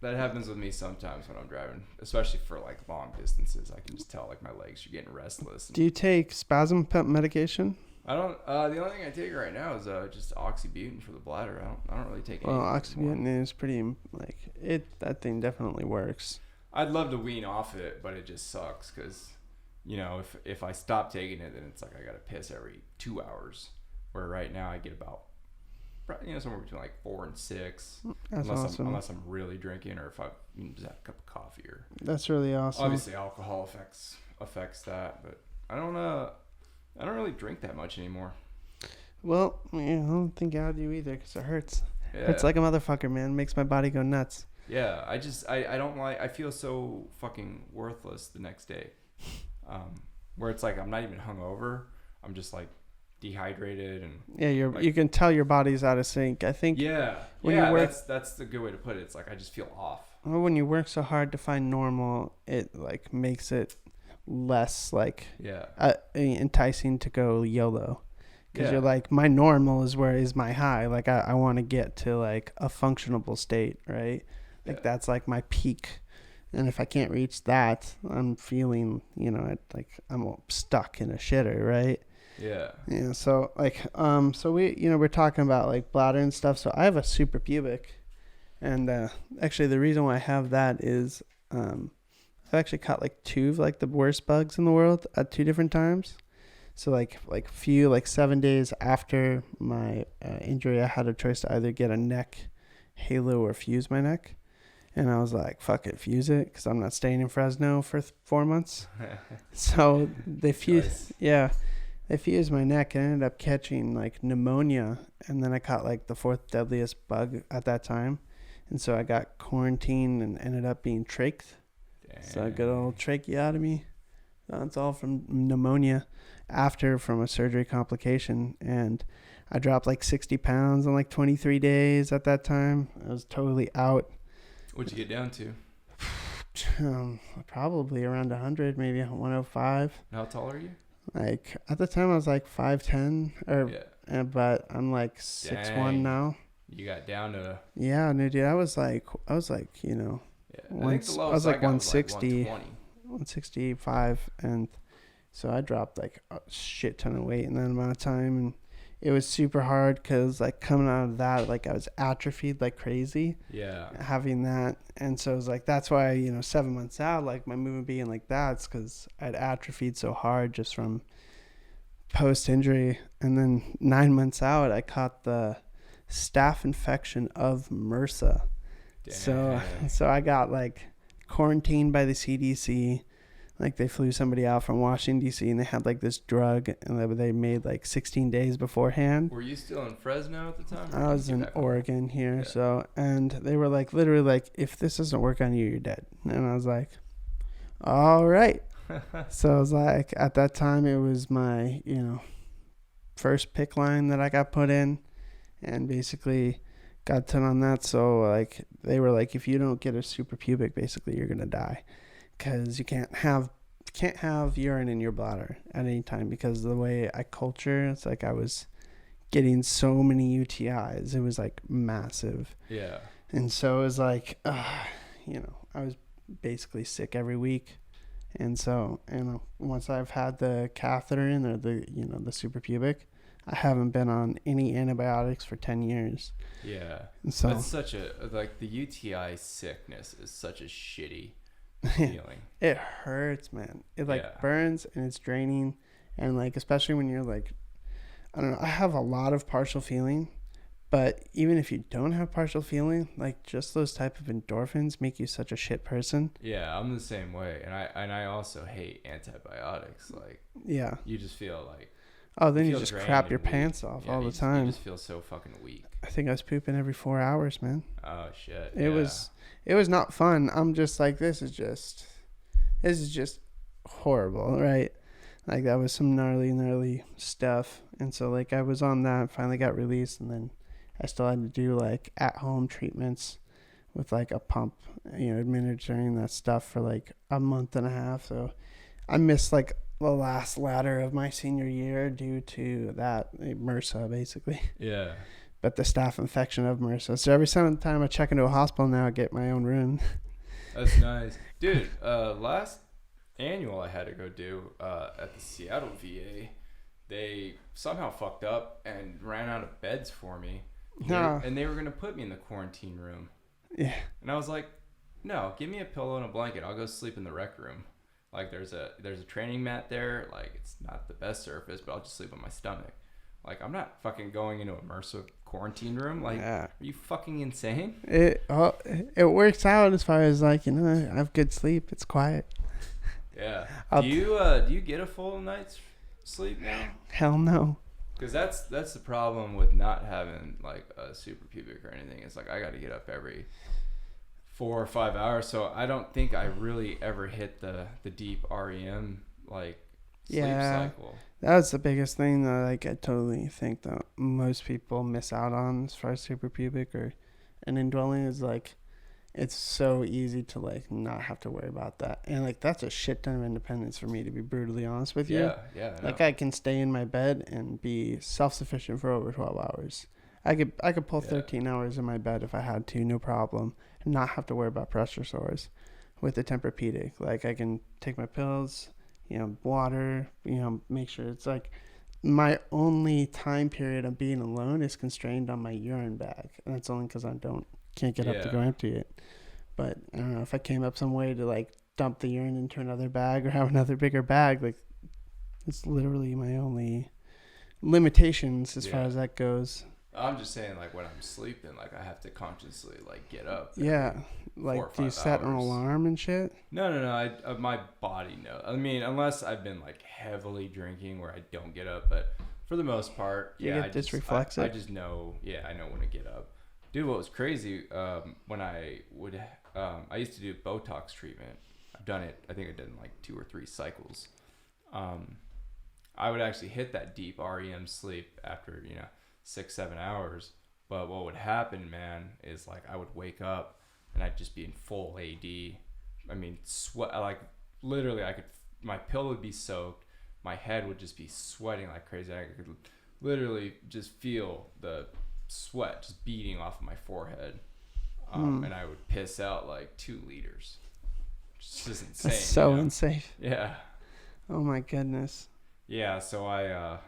That happens with me sometimes when I'm driving, especially for, like, long distances. I can just tell, like, my legs are getting restless. Do you take spasm medication? I don't. The only thing I take right now is just oxybutynin for the bladder. I don't really take anything. Well, oxybutynin is pretty, like, that thing definitely works. I'd love to wean off it, but it just sucks because, if I stop taking it, then it's like I got to piss every 2 hours. Where right now I get about... somewhere between like 4 and 6. That's awesome. Unless I'm really drinking, or if I just have a cup of coffee, or that's really awesome. Obviously, alcohol affects that, but I don't really drink that much anymore. Well, I don't think I do either because it hurts. Yeah. It hurts like a motherfucker, man. It makes my body go nuts. Yeah, I don't like. I feel so fucking worthless the next day. Where it's like I'm not even hungover. I'm just like dehydrated and you can tell your body's out of sync. I think that's the good way to put it. It's like I just feel off. Well, when you work so hard to find normal, it like makes it less like enticing to go YOLO because you're like, my normal is where is my high. Like I want to get to like a functionable state, right? Like that's like my peak. And if I can't reach that, I'm feeling like I'm stuck in a shitter, right? Yeah. Yeah. So like, so we're talking about like bladder and stuff. So I have a suprapubic, and actually the reason why I have that is, I've actually caught like 2 of like the worst bugs in the world at 2 different times. So like 7 days after my injury, I had a choice to either get a neck halo or fuse my neck. And I was like, fuck it, fuse it, because I'm not staying in Fresno for 4 months. So they fused, they fused my neck and I ended up catching like pneumonia. And then I caught like the 4th deadliest bug at that time. And so I got quarantined and ended up being trached. So a good old tracheotomy. That's all from pneumonia from a surgery complication. And I dropped like 60 pounds in like 23 days at that time. I was totally out. What'd you get down to? Probably around 100, maybe 105. And how tall are you? Like at the time I was like 5'10", but I'm like 6'1" now. You got down to. Yeah, no, dude. I was like, you know, I think the lowest I was like 160, was like 165, and so I dropped like a shit ton of weight in that amount of time, and it was super hard because like coming out of that, like I was atrophied like crazy. Yeah. Having that, and so it was like that's why 7 months out, like my movement being like that, it's because I'd atrophied so hard just from post injury, and then 9 months out, I caught the staph infection of MRSA. Damn. So I got like quarantined by the CDC. Like they flew somebody out from Washington D.C. and they had like this drug and they made like 16 days beforehand. Were you still in Fresno at the time? I was in Oregon here. Yeah. So, and they were like literally like, if this doesn't work on you, you're dead. And I was like, all right. So I was like, at that time it was my, first pick line that I got put in. And basically got 10 on that. So like they were like, if you don't get a super pubic, basically you're gonna die, because you can't have urine in your bladder at any time, because of the way I culture. It's like I was getting so many UTIs. It was like massive. Yeah. And so it was like, I was basically sick every week. And so, once I've had the catheter in or the super pubic, I haven't been on any antibiotics for 10 years. Yeah. And so that's such the UTI sickness is such a shitty feeling. It hurts, man. It burns and it's draining. And like, especially when you're like, I don't know, I have a lot of partial feeling, but even if you don't have partial feeling, like just those type of endorphins make you such a shit person. Yeah, I'm the same way. And I also hate antibiotics. Like, yeah, you just feel like, oh, then you just crap your pants off all the time. You just feel so fucking weak. I think I was pooping every 4 hours, man. Oh shit. It was not fun. I'm just like, this is just horrible, right? Like that was some gnarly stuff. And so like I was on that, finally got released, and then I still had to do like at home treatments with like a pump, administering that stuff for like a month and a half. So I missed like the last ladder of my senior year due to that MRSA, basically. Yeah. But the staph infection of MRSA. So every time I check into a hospital now, I get my own room. That's nice. Dude, last annual I had to go do at the Seattle VA, they somehow fucked up and ran out of beds for me. And they were going to put me in the quarantine room. Yeah. And I was like, no, give me a pillow and a blanket. I'll go sleep in the rec room. Like there's a training mat there. Like it's not the best surface, but I'll just sleep on my stomach. Like I'm not fucking going into a MRSA quarantine room. Like, are you fucking insane? It works out as far as like, I have good sleep. It's quiet. Yeah. Do you get a full night's sleep now? Hell no. Because that's the problem with not having like a super pubic or anything. It's like I got to get up every 4 or 5 hours, so I don't think I really ever hit the deep REM like sleep cycle. That's the biggest thing that like I totally think that most people miss out on as far as super pubic or an indwelling is like it's so easy to like not have to worry about that, and like that's a shit ton of independence for me, to be brutally honest with you. Yeah. Like I can stay in my bed and be self-sufficient for over 12 hours. I could pull 13 hours in my bed if I had to, no problem, and not have to worry about pressure sores with the Tempur-Pedic. Like I can take my pills, water, make sure it's like my only time period of being alone is constrained on my urine bag, and that's only because can't get up to go empty it. But I don't know, if I came up some way to like dump the urine into another bag or have another bigger bag, like It's literally my only limitations as far as that goes. I'm just saying, like, when I'm sleeping, like, I have to consciously, like, get up. Yeah. Like, do you set an alarm and shit? No. My body knows. I mean, unless I've been, like, heavily drinking where I don't get up. But for the most part, I just know, I know when to get up. Dude, what was crazy, when I used to do Botox treatment. I've done it, I think I did in, like, 2 or 3 cycles. I would actually hit that deep REM sleep after, 6-7 hours. But what would happen, man, is like I would wake up and I'd just be in full AD. I mean, sweat, like literally my pillow would be soaked. My head would just be sweating like crazy. I could literally just feel the sweat just beating off of my forehead. And I would piss out like 2 liters. It's just insane. That's so unsafe. Yeah. Oh my goodness. Yeah, so I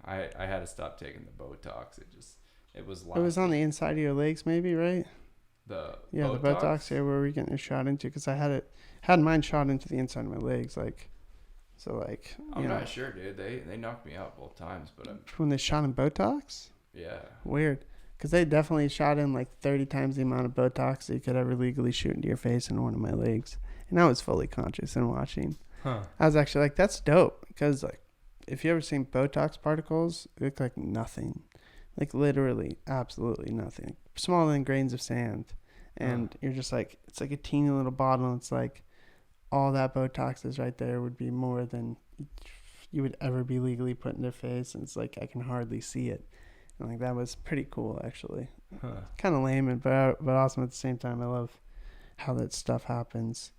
had to stop taking the Botox. It was on the inside of your legs, maybe, right? The Botox here, where we're getting your shot into, because I had mine shot into the inside of my legs, like, so like. I'm not sure, dude. They knocked me out both times, but when they shot in Botox. Yeah. Weird, because they definitely shot in like 30 times the amount of Botox that you could ever legally shoot into your face in one of my legs, and I was fully conscious and watching. I was actually like, that's dope, because like, if you ever seen Botox particles, they look like nothing. Like literally, absolutely nothing. Smaller than grains of sand. And you're just like, it's like a teeny little bottle. And it's like, all that Botox is right there would be more than you would ever be legally put in their face. And it's like, I can hardly see it. And like, that was pretty cool, actually. Kind of lame, but awesome at the same time. I love how that stuff happens.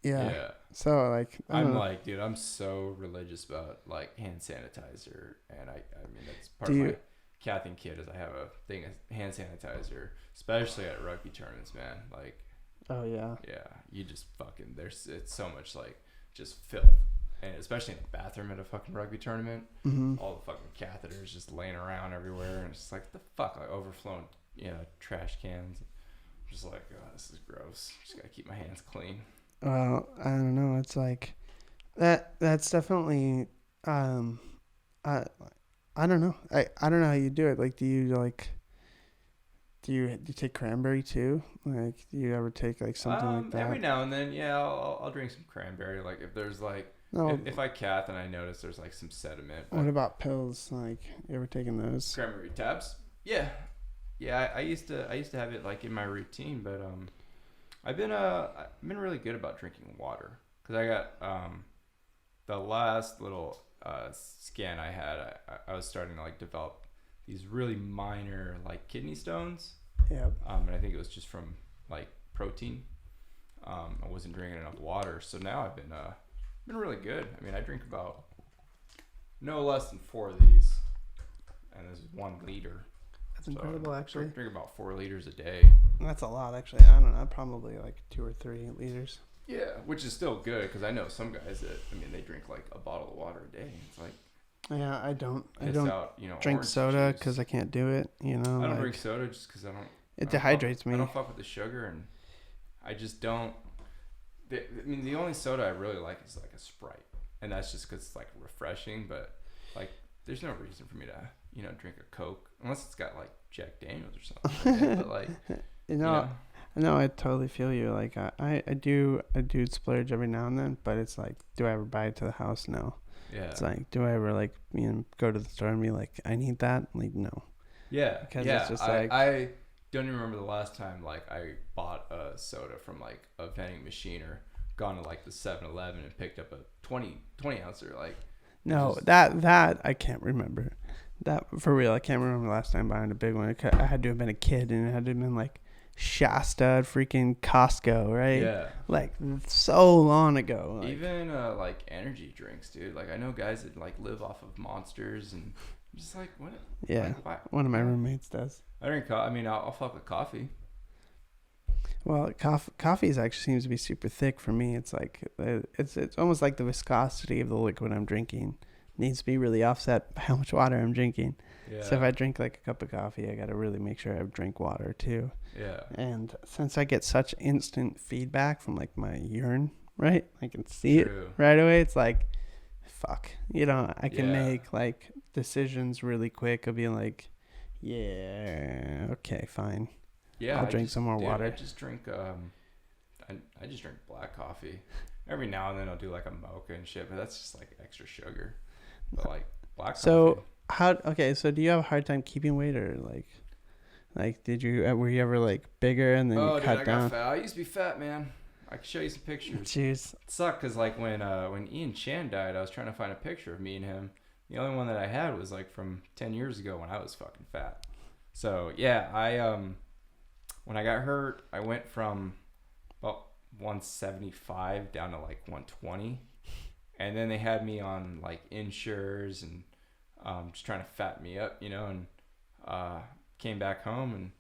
Yeah. So like, I'm like, dude, I'm so religious about like hand sanitizer, and I mean that's part of my Catholic kid is I have a thing of hand sanitizer, especially at rugby tournaments, man. Like, oh yeah, you just fucking it's so much like just filth, and especially in the bathroom at a fucking rugby tournament, all the fucking catheters just laying around everywhere, and it's just like the fuck, like overflowing, trash cans. Just like, oh, this is gross. Just gotta keep my hands clean. Well, I don't know. It's like that's definitely I don't know. I don't know how you do it. Like, do you take cranberry too? Like, do you ever take like something like that? Every now and then, I'll drink some cranberry. Like if there's like if I cath and I notice there's like some sediment. What about pills? Like, you ever taken those? Cranberry tabs? Yeah. I used to have it like in my routine, but I've been really good about drinking water, because I got the last little scan I had, I was starting to like develop these really minor like kidney stones. Yeah. And I think it was just from like protein. I wasn't drinking enough water, so now I've been really good. I mean, I drink about no less than 4 of these, and this is 1 liter. That's incredible, actually. I drink about 4 liters a day. That's a lot, actually. I don't know, probably like 2 or 3 liters. Yeah, which is still good, because I know some guys that, I mean, they drink like a bottle of water a day. It's like, yeah, I don't out, drink soda because I can't do it. I don't drink soda just because I don't. It dehydrates me. I don't fuck with the sugar, and I just don't. I mean, the only soda I really like is like a Sprite, and that's just because it's like refreshing. But like, there's no reason for me to drink a Coke unless it's got like Jack Daniels or something. But like, No, I totally feel you. Like I do splurge every now and then, but it's like, do I ever buy it to the house? No. Yeah. It's like, do I ever like go to the store and be like, I need that? Like, no. Yeah. Because it's just like, I don't even remember the last time like I bought a soda from like a vending machine or gone to like the 7-Eleven and picked up a 20 ouncer. Like, no, that I can't remember. That for real, I can't remember the last time buying a big one. I had to have been a kid, and it had to have been like Shasta, freaking Costco, right? Yeah. Like so long ago. Like, even like energy drinks, dude. Like I know guys that like live off of Monsters, and I'm just like, what? Yeah. Like, one of my roommates does. I drink. I mean, I'll fuck with coffee. Well, coffee actually seems to be super thick for me. It's like it's almost like the viscosity of the liquid I'm drinking needs to be really offset by how much water I'm drinking. Yeah. So if I drink like a cup of coffee, I got to really make sure I drink water too. Yeah. And since I get such instant feedback from like my urine, right? I can see it right away. It's like fuck, I can make like decisions really quick of being like, yeah, okay, fine. Yeah, I'll drink some more water. I just drink I just drink black coffee. Every now and then I'll do like a mocha and shit, but that's just like extra sugar. But like black coffee. So do you have a hard time keeping weight, or like were you ever like bigger and then you cut down? Got fat. I used to be fat, man. I can show you some pictures. Jeez. It sucked because like when Ian Chan died, I was trying to find a picture of me and him. The only one that I had was like from 10 years ago when I was fucking fat. So yeah, when I got hurt, I went from about 175 down to like 120, and then they had me on like Insures and just trying to fatten me up, and came back home and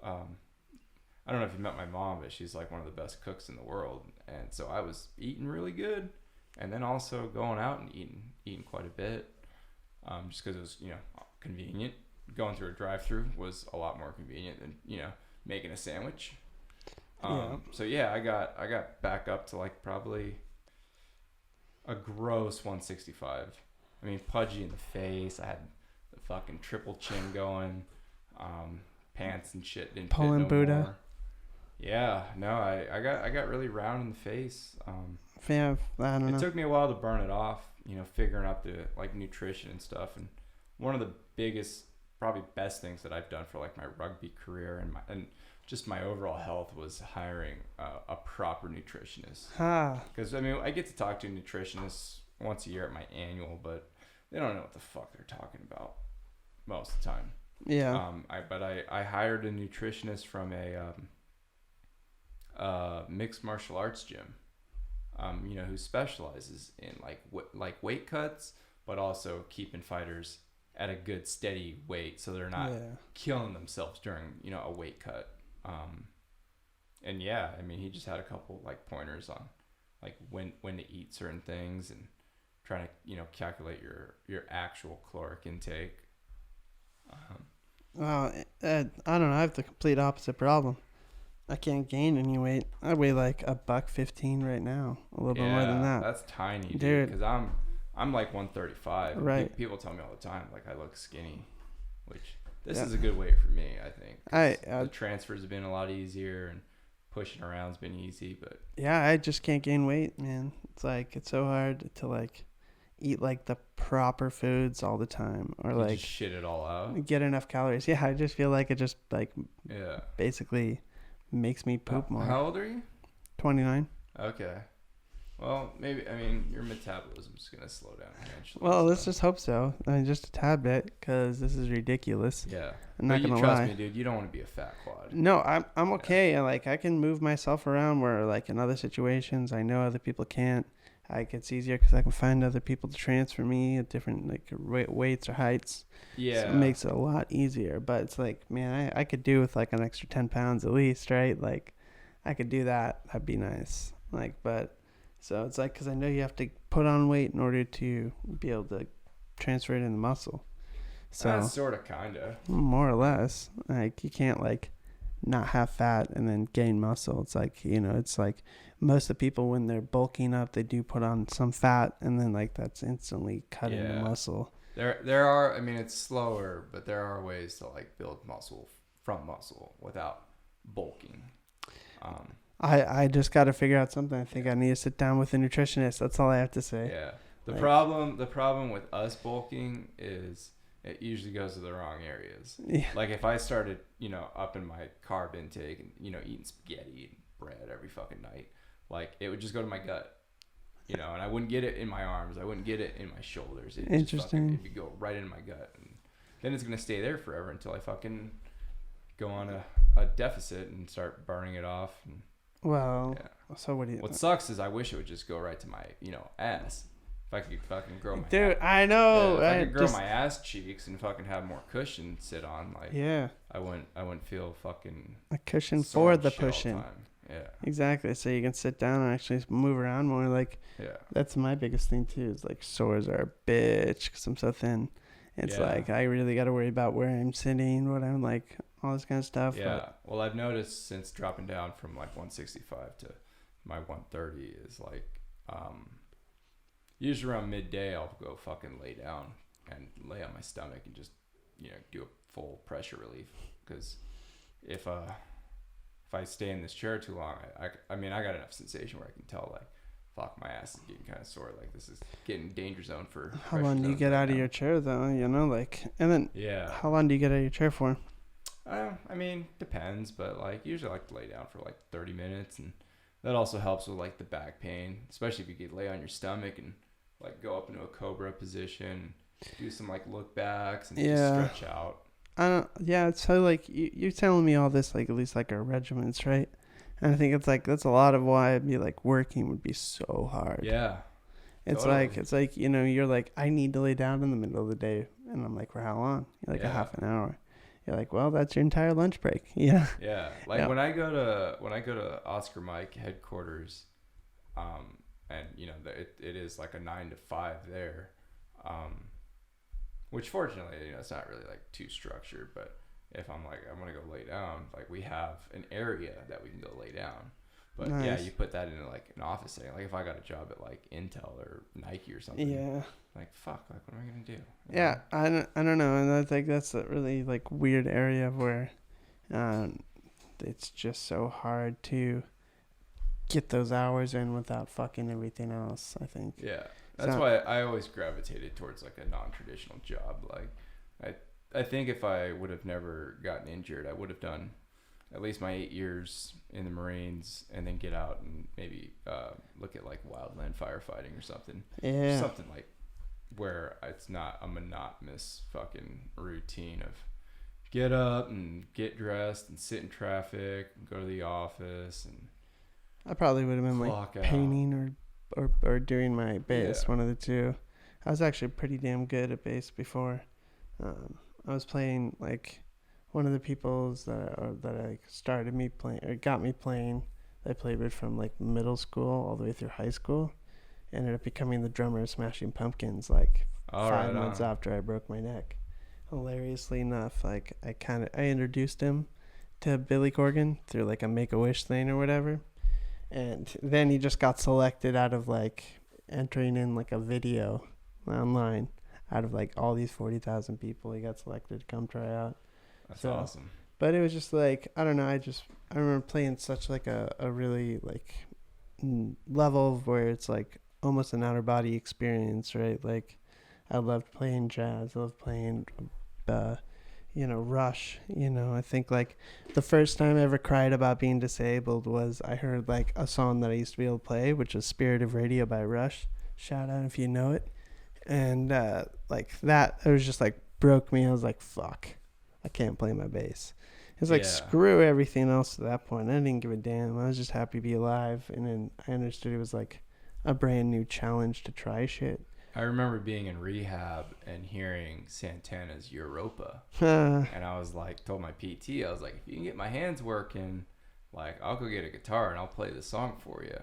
I don't know if you met my mom, but she's like one of the best cooks in the world, and so I was eating really good, and then also going out and eating quite a bit, just because it was convenient. Going through a drive-through was a lot more convenient than making a sandwich. So yeah, I got back up to like probably a gross 165. I mean, pudgy in the face. I had the fucking triple chin going. Pants and shit didn't fit no Buddha. more. Yeah, no, I got really round in the face. I don't know. It took me a while to burn it off. Figuring out the like nutrition and stuff. And one of the biggest, probably best things that I've done for like my rugby career and just my overall health was hiring a proper nutritionist. Because I mean, I get to talk to nutritionists once a year at my annual, but they don't know what the fuck they're talking about most of the time. Yeah. I hired a nutritionist from a mixed martial arts gym, who specializes in like weight cuts, but also keeping fighters at a good steady weight so they're not killing themselves during a weight cut. And yeah, I mean, he just had a couple like pointers on like when to eat certain things and trying to calculate your actual caloric intake. I don't know. I have the complete opposite problem. I can't gain any weight. I weigh like $115 right now, a little bit more than that. That's tiny, dude. Because I'm like 135. Right. People tell me all the time like I look skinny, which this is a good weight for me. I think. The transfers have been a lot easier and pushing around's been easy, but yeah, I just can't gain weight, man. It's like it's so hard to like eat like the proper foods all the time, or like just shit it all out, get enough calories. Yeah, I just feel like it just like basically makes me poop more. How old are you? 29. Okay. Well, maybe, I mean, your metabolism's going to slow down eventually. Well, let's just hope so. I mean, just a tad bit, because this is ridiculous. Yeah. I'm not going to lie. Trust me, dude, you don't want to be a fat quad. No, I'm okay. Yeah. Like, I can move myself around where, like, in other situations, I know other people can't. It's easier because I can find other people to transfer me at different, like, weights or heights. Yeah. So it makes it a lot easier. But it's like, man, I could do with, like, an extra 10 pounds at least, right? Like, I could do that. That'd be nice. Like, but... So it's like, because I know you have to put on weight in order to be able to transfer it into muscle. So sort of, kind of. More or less. Like, you can't, like, not have fat and then gain muscle. It's like, it's like most of the people, when they're bulking up, they do put on some fat, and then, like, that's instantly cut into muscle. There are, I mean, it's slower, but there are ways to, like, build muscle from muscle without bulking. I just got to figure out something. I think I need to sit down with a nutritionist. That's all I have to say. Yeah. The problem with us bulking is it usually goes to the wrong areas. Yeah. Like if I started, upping my carb intake and, eating spaghetti and bread every fucking night, like it would just go to my gut, and I wouldn't get it in my arms. I wouldn't get it in my shoulders. Interesting. It would go right in my gut. And then it's going to stay there forever until I fucking go on a deficit and start burning it off. And, well, so what do you... What sucks is I wish it would just go right to my, ass. If I could fucking grow my... Dude, I know. If I could grow my ass cheeks and fucking have more cushion to sit on, like... Yeah. I wouldn't feel fucking... A cushion for the pushing. Yeah. Exactly. So you can sit down and actually move around more. Like, that's my biggest thing, too, is, like, sores are a bitch because I'm so thin. It's like, I really got to worry about where I'm sitting, what I'm, like... all this kind of stuff. Yeah. Well, I've noticed since dropping down from like 165 to my 130 is like, usually around midday I'll go fucking lay down and lay on my stomach and just, do a full pressure relief. Because if I stay in this chair too long, I mean, I got enough sensation where I can tell, like, fuck, my ass is getting kind of sore. Like, this is getting danger zone for. How long do you get out of your chair, though? Like, and then how long do you get out of your chair for? I mean, depends, but like usually I like to lay down for like 30 minutes, and that also helps with like the back pain, especially if you could lay on your stomach and like go up into a cobra position, do some like look backs and just stretch out. It's so like you're telling me all this, like at least like our regiments, right? And I think it's like that's a lot of why I'd be like working would be so hard. Yeah. It's like you're like, I need to lay down in the middle of the day, and I'm like, for how long? You're like a half an hour. You're like, well, that's your entire lunch break. Yeah. Yeah. Like when I go to Oscar Mike headquarters, and it is like a 9 to 5 there, which fortunately, it's not really like too structured, but if I'm like, I want to go lay down, like we have an area that we can go lay down. But nice. You put that into like an office setting. Like if I got a job at like Intel or Nike or something. Yeah. Like fuck, like what am I gonna do? Yeah, I don't know, and I think that's a really like weird area where, it's just so hard to get those hours in without fucking everything else. I think. Yeah, that's why I always gravitated towards like a non-traditional job. Like, I think if I would have never gotten injured, I would have done at least my 8 years in the Marines and then get out and maybe look at like wildland firefighting or something. Yeah. Something like where it's not a monotonous fucking routine of get up and get dressed and sit in traffic and go to the office. And I probably would have been like painting or doing my bass, one of the two. I was actually pretty damn good at bass before. I was playing like one of the people's that I started me playing or got me playing. I played with from like middle school all the way through high school. Ended up becoming the drummer of Smashing Pumpkins like 5 months after I broke my neck. Hilariously enough, like I introduced him to Billy Corgan through like a Make-A-Wish thing or whatever, and then he just got selected out of like entering in like a video online out of like all these 40,000 people. He got selected to come try out. That's awesome. But it was just like, I don't know, I remember playing such like a really like level where it's like almost an outer body experience, right? Like I loved playing jazz. I loved playing, Rush. I think like the first time I ever cried about being disabled was I heard like a song that I used to be able to play, which was Spirit of Radio by Rush. Shout out if you know it. And like that, it was just like broke me. I was like, fuck, I can't play my bass. It's like, screw everything else to that point. I didn't give a damn. I was just happy to be alive. And then I understood it was like a brand new challenge to try shit. I remember being in rehab and hearing Santana's Europa. And I was like, told my PT, I was like, if you can get my hands working, like I'll go get a guitar and I'll play the song for you.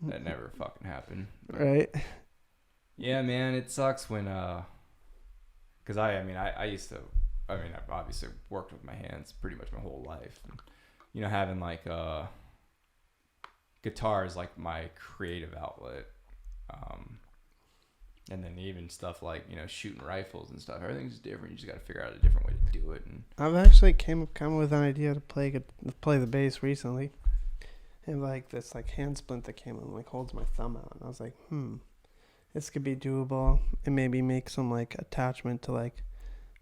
That never fucking happened. Right. Yeah, man, it sucks when, cause I used to, I've obviously worked with my hands pretty much my whole life. And, having like, guitar is like my creative outlet. And then even stuff like, shooting rifles and stuff, everything's different. You just got to figure out a different way to do it. And I've actually come with an idea to play the bass recently. And like this like hand splint that came on like holds my thumb out. And I was like, this could be doable. And maybe make some like attachment to like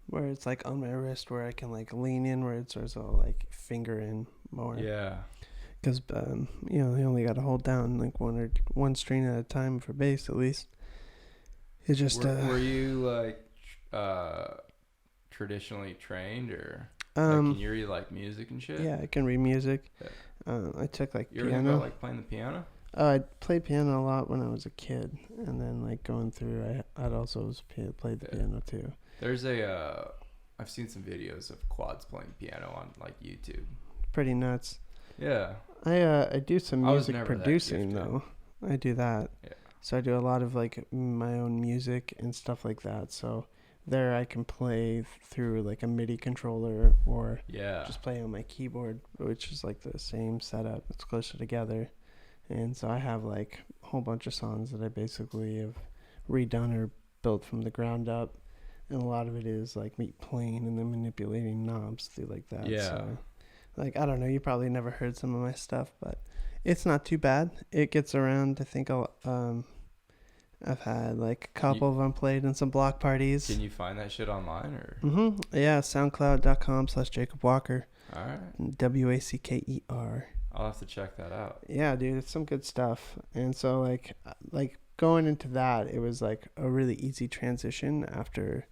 where it's like on my wrist where I can like lean inwards or so like finger in more. Yeah. Because, you only got to hold down like one string at a time for bass at least. It's just were you like traditionally trained or can you read like music and shit? Yeah, I can read music. Yeah. I took like piano. You ever about like playing the piano? I played piano a lot when I was a kid, and then like going through, I'd also played the piano too. There's I've seen some videos of quads playing piano on like YouTube. Pretty nuts. Yeah. I do some music producing though. I do that. Yeah. So I do a lot of like my own music and stuff like that. So there I can play through like a MIDI controller or just play on my keyboard, which is like the same setup. It's closer together. And so I have like a whole bunch of songs that I basically have redone or built from the ground up. And a lot of it is like me playing and then manipulating knobs through like that. Yeah. So, like, I don't know, you probably never heard some of my stuff, but it's not too bad. It gets around. I think I've had like a couple of them played in some block parties. Can you find that shit online or? Yeah, SoundCloud.com/Jacob Wacker. All right. Wacker. I'll have to check that out. Yeah, dude, it's some good stuff. And so like going into that, it was like a really easy transition after,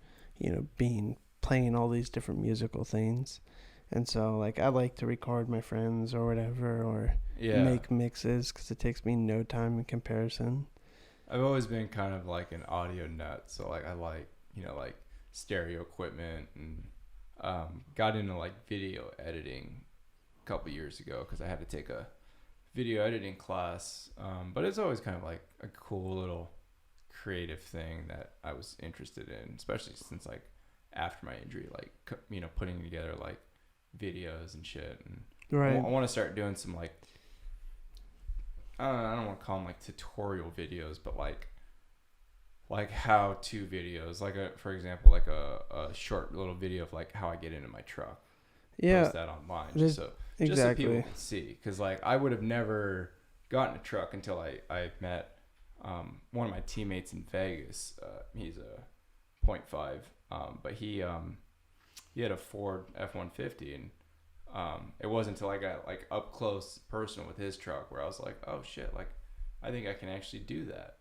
playing all these different musical things. And so like I like to record my friends or whatever, or make mixes because it takes me no time in comparison. I've always been kind of like an audio nut, so like I like like stereo equipment, and got into like video editing a couple years ago because I had to take a video editing class, but it's always kind of like a cool little creative thing that I was interested in, especially since like after my injury, like putting together like videos and shit, and right. I want to start doing some like I don't want to call them like tutorial videos, but like how-to videos, like for example, like a short little video of like how I get into my truck. Yeah, post that online just so people can see, because like I would have never gotten a truck until I met one of my teammates in Vegas. He's a 0.5, but he had a Ford F-150, and it wasn't until I got like up close personal with his truck where I was like, oh shit, like I think I can actually do that,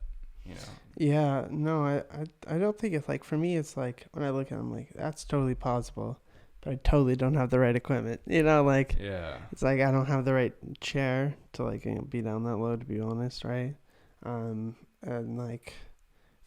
Yeah, no, I don't think it's like, for me it's like when I look at it, I'm like, that's totally possible, but I totally don't have the right equipment, like it's like I don't have the right chair to like be down that low, to be honest, right? And like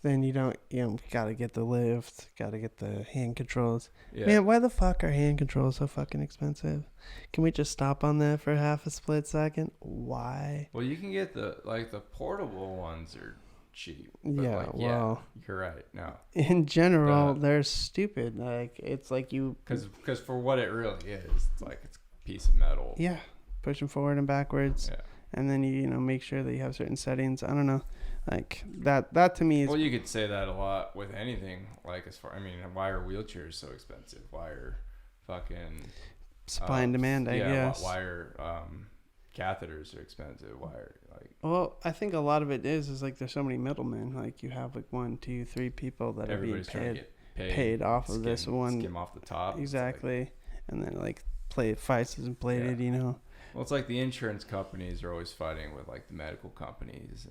then you gotta get the lift, gotta get the hand controls. Man, why the fuck are hand controls so fucking expensive? Can we just stop on that for half a split second? Why? Well, you can get the portable ones are cheap. Yeah, well, you're right. No, in general, they're stupid. Like, it's like because for what it really is, it's like it's a piece of metal. Yeah, pushing forward and backwards. Yeah. And then you make sure that you have certain settings. I don't know, like that to me is. Well, you could say that a lot with anything. Like why are wheelchairs so expensive? Why are fucking supply and demand? I guess. Why are catheters are expensive? Why are like? Well, I think a lot of it is like there's so many middlemen. Like you have like 1, 2, 3 people that are being paid off of this one. Skim off the top. Exactly, like, and then like Feist isn't plated, Well, it's like the insurance companies are always fighting with like the medical companies,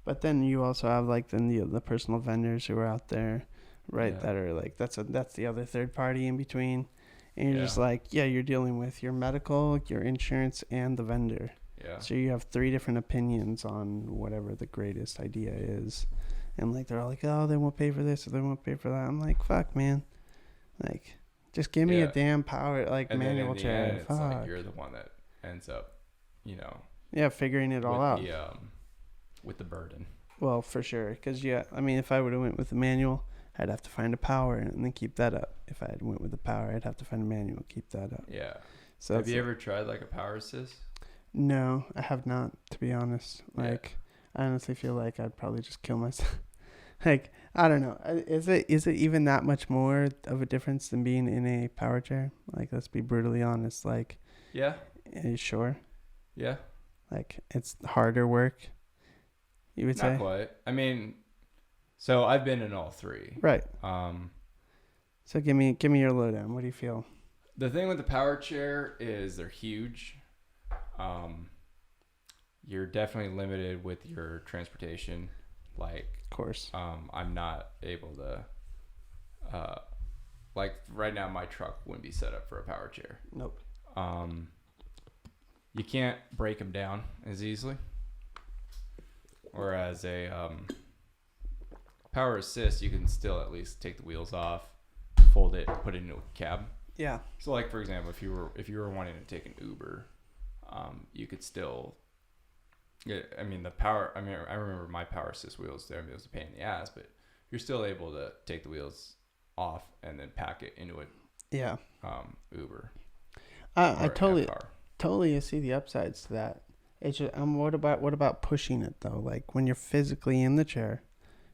but then you also have like the personal vendors who are out there, right? Yeah. That are like that's the other third party in between, and you're just like, you're dealing with your medical, your insurance, and the vendor. Yeah. So you have 3 different opinions on whatever the greatest idea is, and like they're all like, oh, they won't pay for this or they won't pay for that. I'm like, fuck, man, like just give me a damn power and manual chair. End, it's like you're the one that ends up, figuring it all out. With the burden. Well, for sure, because if I would have went with the manual, I'd have to find a power and then keep that up. If I had went with the power, I'd have to find a manual, keep that up. Yeah. So have you ever tried like a power assist? No, I have not, to be honest. Like, I honestly feel like I'd probably just kill myself. Like, I don't know. Is it even that much more of a difference than being in a power chair? Like, let's be brutally honest. Like, yeah. Are you sure? Yeah. Like, it's harder work, you would say? Not quite. So I've been in all 3. Right. So give me your lowdown. What do you feel? The thing with the power chair is they're huge. You're definitely limited with your transportation. Like, of course. I'm not able to. Like right now, my truck wouldn't be set up for a power chair. Nope. You can't break them down as easily. Whereas a power assist, you can still at least take the wheels off, fold it, put it into a cab. Yeah. So like, for example, if you were wanting to take an Uber, you could still. I remember my power assist wheels there. It was a pain in the ass, but you're still able to take the wheels off and then pack it into it. Uber. I totally see the upsides to that. It's just, what about pushing it though? Like when you're physically in the chair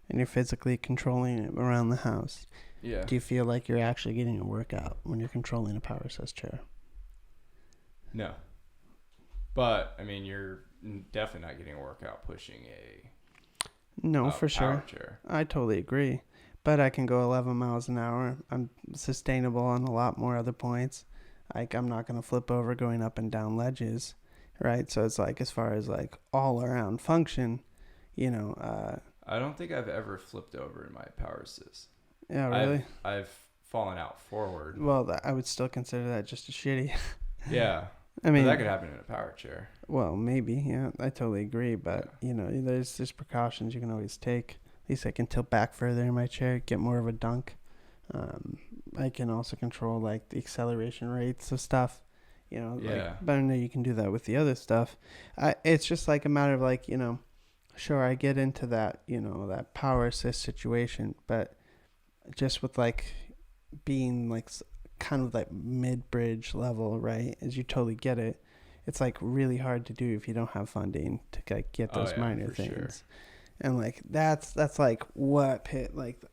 and you're physically controlling it around the house. Yeah. Do you feel like you're actually getting a workout when you're controlling a power assist chair? No. But I mean, you're definitely not getting a workout pushing No, for power sure. chair. I totally agree. But I can go 11 miles an hour. I'm sustainable on a lot more other points. Like I'm not going to flip over going up and down ledges, right? So it's like as far as like all around function, you know. I don't think I've ever flipped over in my power assist. Yeah, really? I've fallen out forward. Well, I would still consider that just as shitty. Yeah. I mean, but that could happen in a power chair. Well, maybe, yeah, I totally agree. But Yeah. you know, there's precautions you can always take. At least I can tilt back further in my chair, get more of a dunk. I can also control like the acceleration rates of stuff. You know, Yeah. but I know you can do that with the other stuff. It's just like a matter of like, you know, sure, I get into that, you know, that power assist situation, but just with like being like kind of like mid-bridge level, right? As you totally get it, it's like really hard to do if you don't have funding to like get those minor things. Sure. And like that's like what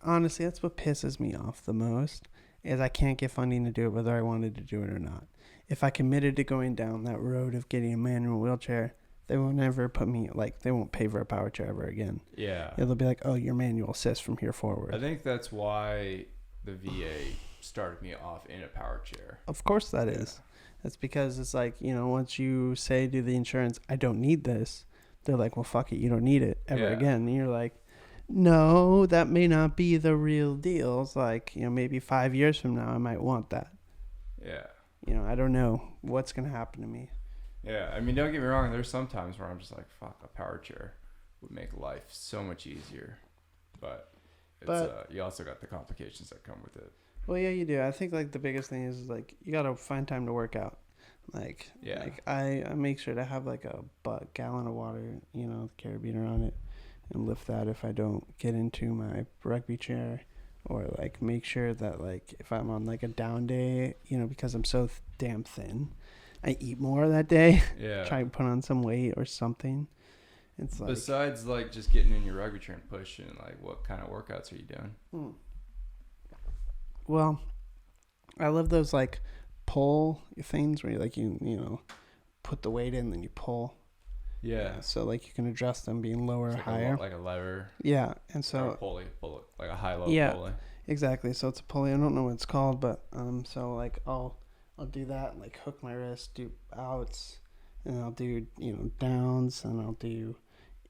honestly that's what pisses me off the most is I can't get funding to do it whether I wanted to do it or not. If I committed to going down that road of getting a manual wheelchair, they won't ever put me like they won't pay for a power chair ever again. Yeah. They'll be like, oh, you're manual assist from here forward. I think that's why the VA started me off in a power chair. Of course that is. That's because it's like, you know, once you say to the insurance, I don't need this, they're like, well, fuck it, you don't need it ever again. And you're like, no, that may not be the real deal. It's like, you know, maybe 5 years from now I might want that. Yeah. You know, I don't know what's going to happen to me. Yeah. I mean, don't get me wrong. There's some times where I'm just like, fuck, a power chair would make life so much easier. But you also got the complications that come with it. Well, yeah, you do. I think like the biggest thing is like you got to find time to work out. Like I make sure to have like a gallon of water, you know, carabiner on it, and lift that if I don't get into my rugby chair, or like make sure that like if I'm on like a down day, you know, because I'm so damn thin, I eat more that day. Yeah. Try and put on some weight or something. It's like besides like just getting in your rugby chair and pushing, like what kind of workouts are you doing? Well, I love those like pull things where you know put the weight in then you pull. Yeah. So like you can adjust them being lower or higher. Like a lever. Yeah, and so or a pulley, like a high-low pulley. Exactly. So it's a pulley. I don't know what it's called, but so like I'll do that and like hook my wrist, do outs, and I'll do, you know, downs, and I'll do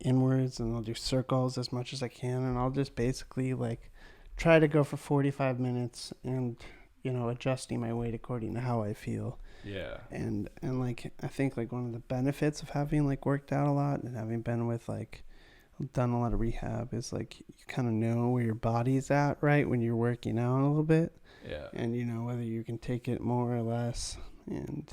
inwards, and I'll do circles as much as I can, and I'll just basically like try to go for 45 minutes and, you know, adjusting my weight according to how I feel. Yeah. And like I think like one of the benefits of having like worked out a lot and having been with like done a lot of rehab is like you kind of know where your body's at, right, when you're working out a little bit. Yeah. And you know whether you can take it more or less. And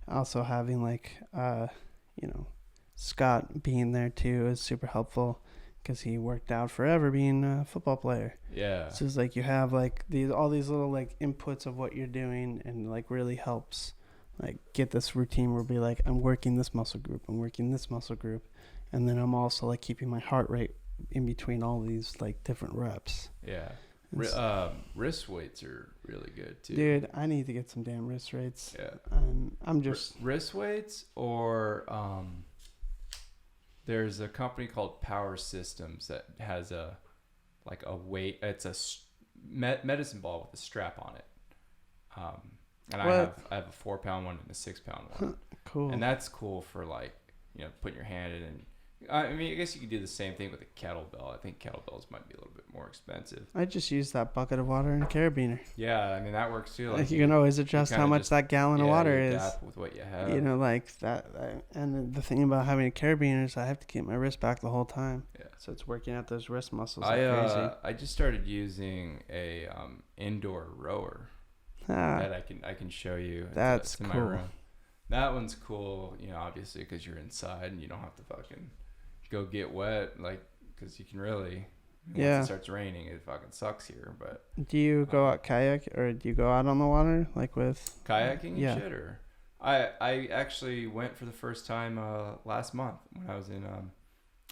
also having like you know, Scott being there too is super helpful because he worked out forever being a football player. Yeah. So it's like you have like all these little like inputs of what you're doing, and like really helps like get this routine where be like I'm working this muscle group, and then I'm also like keeping my heart rate in between all these like different reps. Yeah. Wrist weights are really good too. Dude, I need to get some damn wrist weights. Yeah. I'm just wrist weights, or there's a company called Power Systems that has a weight. It's a medicine ball with a strap on it. And I have a 4-pound one and a 6-pound one. Cool. And that's cool for like, you know, putting your hand in. And I mean, I guess you could do the same thing with a kettlebell. I think kettlebells might be a little bit more expensive. I just use that bucket of water and a carabiner. Yeah, I mean that works too. Like you can always adjust how much that gallon of water is. Adapt with what you have. You know, like that. And the thing about having a carabiner is I have to keep my wrist back the whole time. Yeah. So it's working out those wrist muscles like crazy. I just started using a indoor rower that I can show you. That's it's in cool. my room. That one's cool, you know, obviously because you're inside and you don't have to fucking go get wet, like, because you can really. Once it starts raining, it fucking sucks here. But do you go out kayak, or do you go out on the water like with kayaking and shit, or? I actually went for the first time last month when I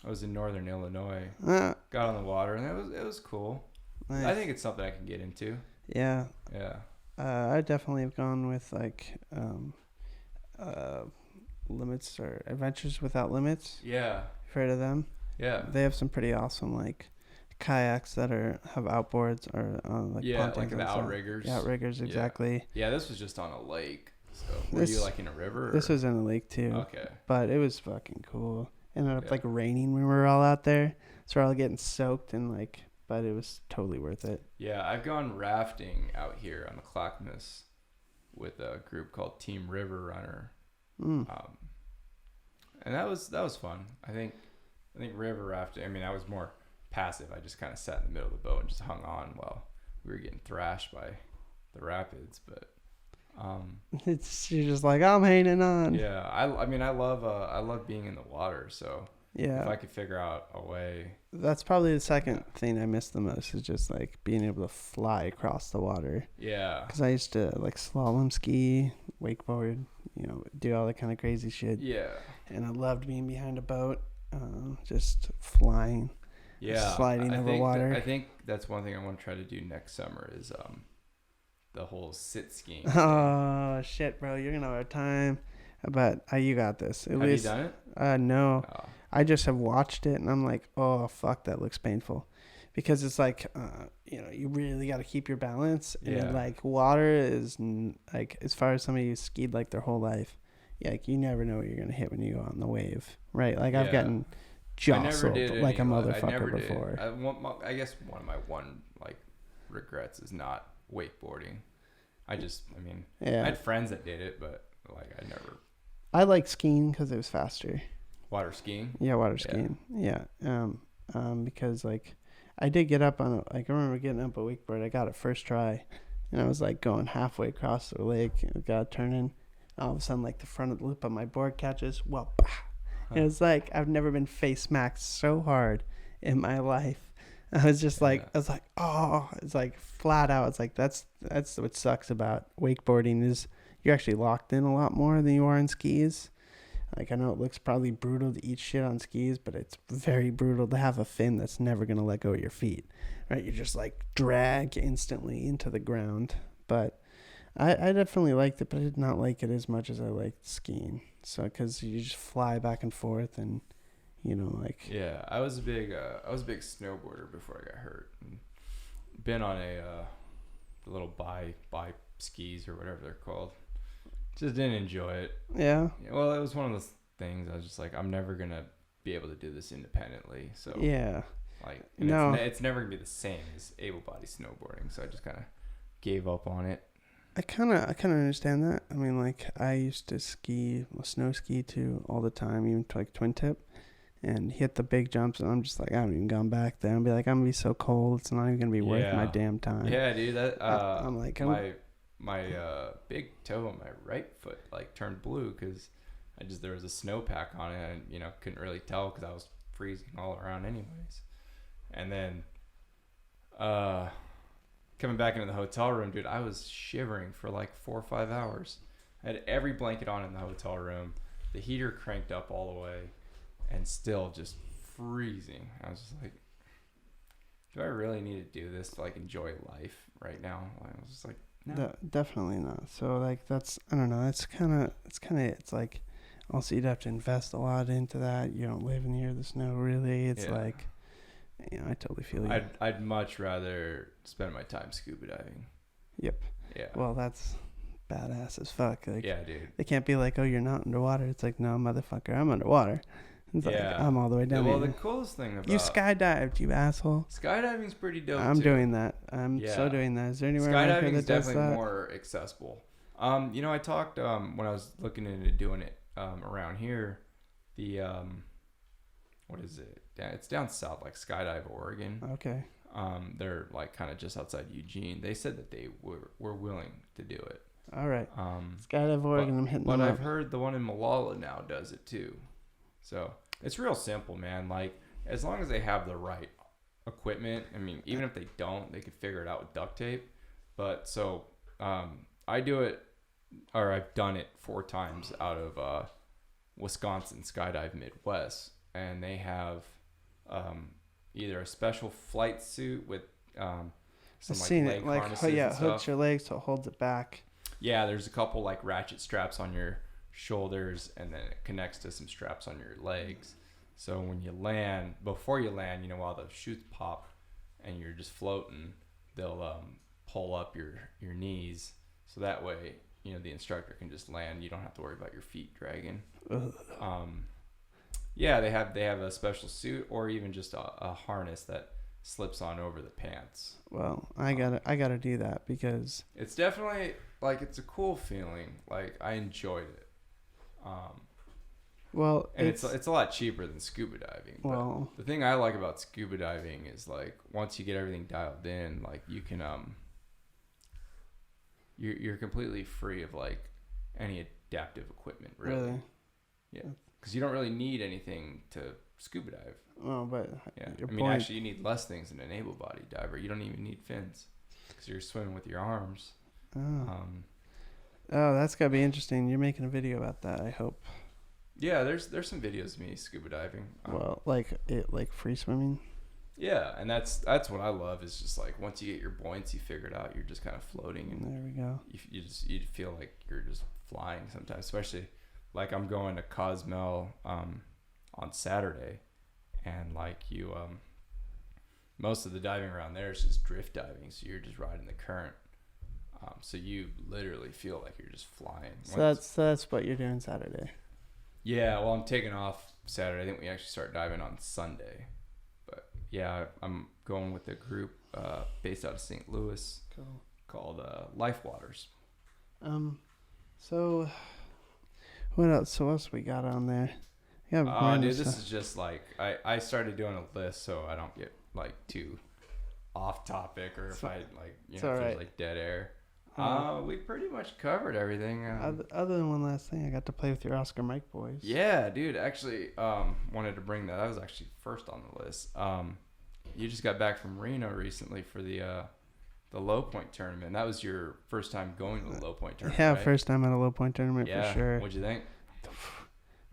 was in northern Illinois. Got on the water and it was cool. Nice. I think it's something I can get into. Yeah. Yeah. I definitely have gone with like Limits or Adventures Without Limits. Yeah. You've heard of them? Yeah. They have some pretty awesome like kayaks that have outboards or like like the outriggers. Yeah, outriggers, exactly. Yeah, this was just on a lake. So were you like in a river? This was in a lake too. Okay. But it was fucking cool. Ended up like raining when we were all out there, so we're all getting soaked and like. But it was totally worth it. Yeah, I've gone rafting out here on the Clackamas with a group called Team River Runner, and that was fun. I think river rafting. I mean, I was more passive. I just kind of sat in the middle of the boat and just hung on while we were getting thrashed by the rapids. But you're just like, I'm hanging on. Yeah, I mean, I love being in the water. So yeah, if I could figure out a way. That's probably the second thing I miss the most is just like being able to fly across the water. Yeah. Because I used to like slalom ski, wakeboard, do all that kind of crazy shit. Yeah. And I loved being behind a boat, just flying. Yeah. Sliding over water. I think that's one thing I want to try to do next summer is the whole sit skiing. Oh, shit, bro. You're going to have a time. But you got this. Have you done it? No. Oh. I just have watched it and I'm like, oh, fuck, that looks painful. Because it's like, you really got to keep your balance. And like water is like, as far as somebody who's skied like their whole life, like you never know what you're going to hit when you go on the wave. Right. Like I've gotten jostled like a motherfucker before. I guess one of my like regrets is not wakeboarding. I had friends that did it, but like I never. I like skiing because it was faster. Water skiing? Yeah, water skiing. Yeah. Because like I did get up on I remember getting up a wakeboard. I got it first try, and I was like going halfway across the lake. Got turning. All of a sudden, like the front of the loop on my board catches. Well, it was like I've never been face smacked so hard in my life. I was just like, oh, it's like flat out. It's like that's what sucks about wakeboarding is you're actually locked in a lot more than you are in skis. Like, I know it looks probably brutal to eat shit on skis, but it's very brutal to have a fin that's never going to let go of your feet, right? You just, like, drag instantly into the ground. But I definitely liked it, but I did not like it as much as I liked skiing. So, because you just fly back and forth and, like... Yeah, I was a big snowboarder before I got hurt. And been on a little bi skis or whatever they're called. Just didn't enjoy it. Yeah. Well, it was one of those things. I was just like, I'm never gonna be able to do this independently. So yeah, like, no, it's never gonna be the same as able-bodied snowboarding. So I just kind of gave up on it. I kind of understand that. I mean, like I used to snow ski too all the time, even to like twin tip, and hit the big jumps. And I'm just like, I haven't even gone back there. And be like, I'm gonna be so cold. It's not even gonna be worth my damn time. Yeah, dude. That I'm like, my big toe on my right foot like turned blue because there was a snowpack on it and couldn't really tell because I was freezing all around anyways. And then coming back into the hotel room, dude, I was shivering for like 4 or 5 hours. I had every blanket on in the hotel room, the heater cranked up all the way, and still just freezing. I was just like, do I really need to do this to like enjoy life right now? I was just like, no. Definitely not. So like I don't know. It's like also you'd have to invest a lot into that. You don't live near the snow really. It's like, I totally feel you. I'd much rather spend my time scuba diving. Yep. Yeah. Well, that's badass as fuck. Like, yeah, dude. They can't be like, oh, you're not underwater. It's like, no, motherfucker, I'm underwater. It's like, I'm all the way down. Well, the coolest thing about... You skydived, you assoul. Skydiving's pretty dope, I'm doing that. I'm so doing that. Is there anywhere skydiving that is definitely more accessible. I talked when I was looking into doing it around here. The what is it? It's down south, like Skydive, Oregon. Okay. They're like kind of just outside Eugene. They said that they were willing to do it. All right. Skydive, Oregon. I'm hitting. But I've heard the one in Malala now does it too. So it's real simple, man. Like, as long as they have the right equipment, I mean, even if they don't, they could figure it out with duct tape. But so I do it I've done it 4 times out of Wisconsin Skydive Midwest, and they have either a special flight suit with some I've like seen leg it, like harnesses yeah, and stuff. hooks your legs so it holds it back. Yeah, there's a couple like ratchet straps on your shoulders, and then it connects to some straps on your legs. So when you land, before you land, you know, while the chutes pop and you're just floating, they'll pull up your knees, so that way, you know, the instructor can just land. You don't have to worry about your feet dragging. Yeah, they have a special suit, or even just a harness that slips on over the pants. Well, I gotta do that because It's definitely like, it's a cool feeling. Like, I enjoyed it. well, And it's a lot cheaper than scuba diving. But well, the thing I like about scuba diving is, like, once you get everything dialed in, like, you can you're completely free of like any adaptive equipment, really. Yeah, because you don't really need anything to scuba dive. well, but Yeah, your I mean, point, actually, you need less things than an able-bodied diver. You don't even need fins because you're swimming with your arms. Oh, that's gotta be interesting. You're making a video about that, I hope. Yeah, there's some videos of me scuba diving. Well, like free swimming. Yeah, and that's what I love, is just like, once you get your buoyancy figured out, you're just kind of floating, and There we go. you feel like you're just flying sometimes. Especially like, I'm going to Cozumel on Saturday, and like, you most of the diving around there is just drift diving, so you're just riding the current. So you literally feel like you're just flying. So that's what you're doing Saturday. Yeah, well, I'm taking off Saturday. I think we actually start diving on Sunday. But yeah, I'm going with a group based out of St. Louis called Life Waters. So what else? So what else we got on there? Yeah, Dude, this is just like, I started doing a list so I don't get like too off topic, or if I like, you know, if there's like dead air. We pretty much covered everything. Other than one last thing, I got to play with your Oscar Mike boys. Yeah, dude. Actually, wanted to bring that. That was actually first on the list. You just got back from Reno recently for the Low Point tournament. That was your first time going to the Low Point tournament. Yeah, right? first time at a Low Point tournament for sure. What'd you think?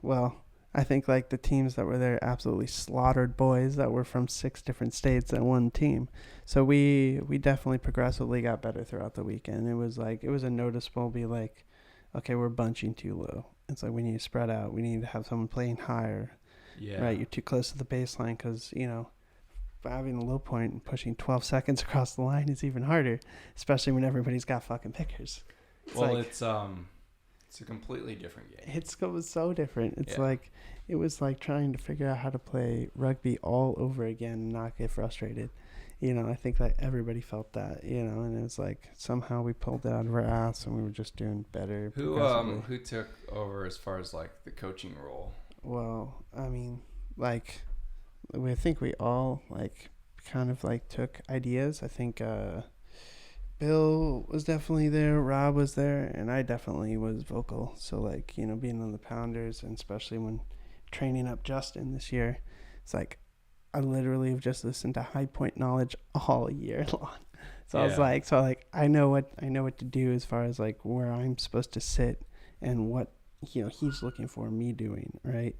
Well, I think like the teams that were there absolutely slaughtered boys that were from 6 different states at one team. So we definitely progressively got better throughout the weekend. It was a noticeable be like, okay, we're bunching too low. It's like we need to spread out. We need to have someone playing higher. Yeah. Right, you're too close to the baseline because, you know, having a low point and pushing 12 seconds across the line is even harder, especially when everybody's got fucking pickers. It's a completely different game. It was so different. It's like, it was like trying to figure out how to play rugby all over again and not get frustrated. You know, I think like everybody felt that, you know, and it was like somehow we pulled it out of our ass and we were just doing better. Who took over as far as like the coaching role? Well, I mean, like, I think we all like kind of like took ideas. I think Bill was definitely there, Rob was there, and I definitely was vocal. So like, you know, being on the Pounders, and especially when training up Justin this year, it's like I literally have just listened to High Point knowledge all year long. So I was like, I know what to do as far as like where I'm supposed to sit and what, you know, he's looking for me doing, right?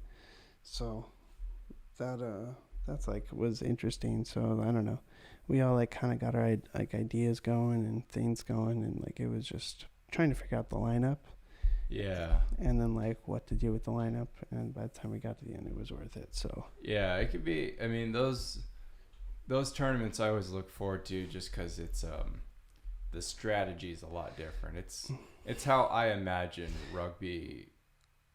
So that's like was interesting. So I don't know, we all like kind of got our like ideas going and things going, and like it was just trying to figure out the lineup. Yeah. And then like what to do with the lineup, and by the time we got to the end, it was worth it. So yeah, it could be. I mean, those tournaments I always look forward to, just because it's the strategy is a lot different. It's how I imagine rugby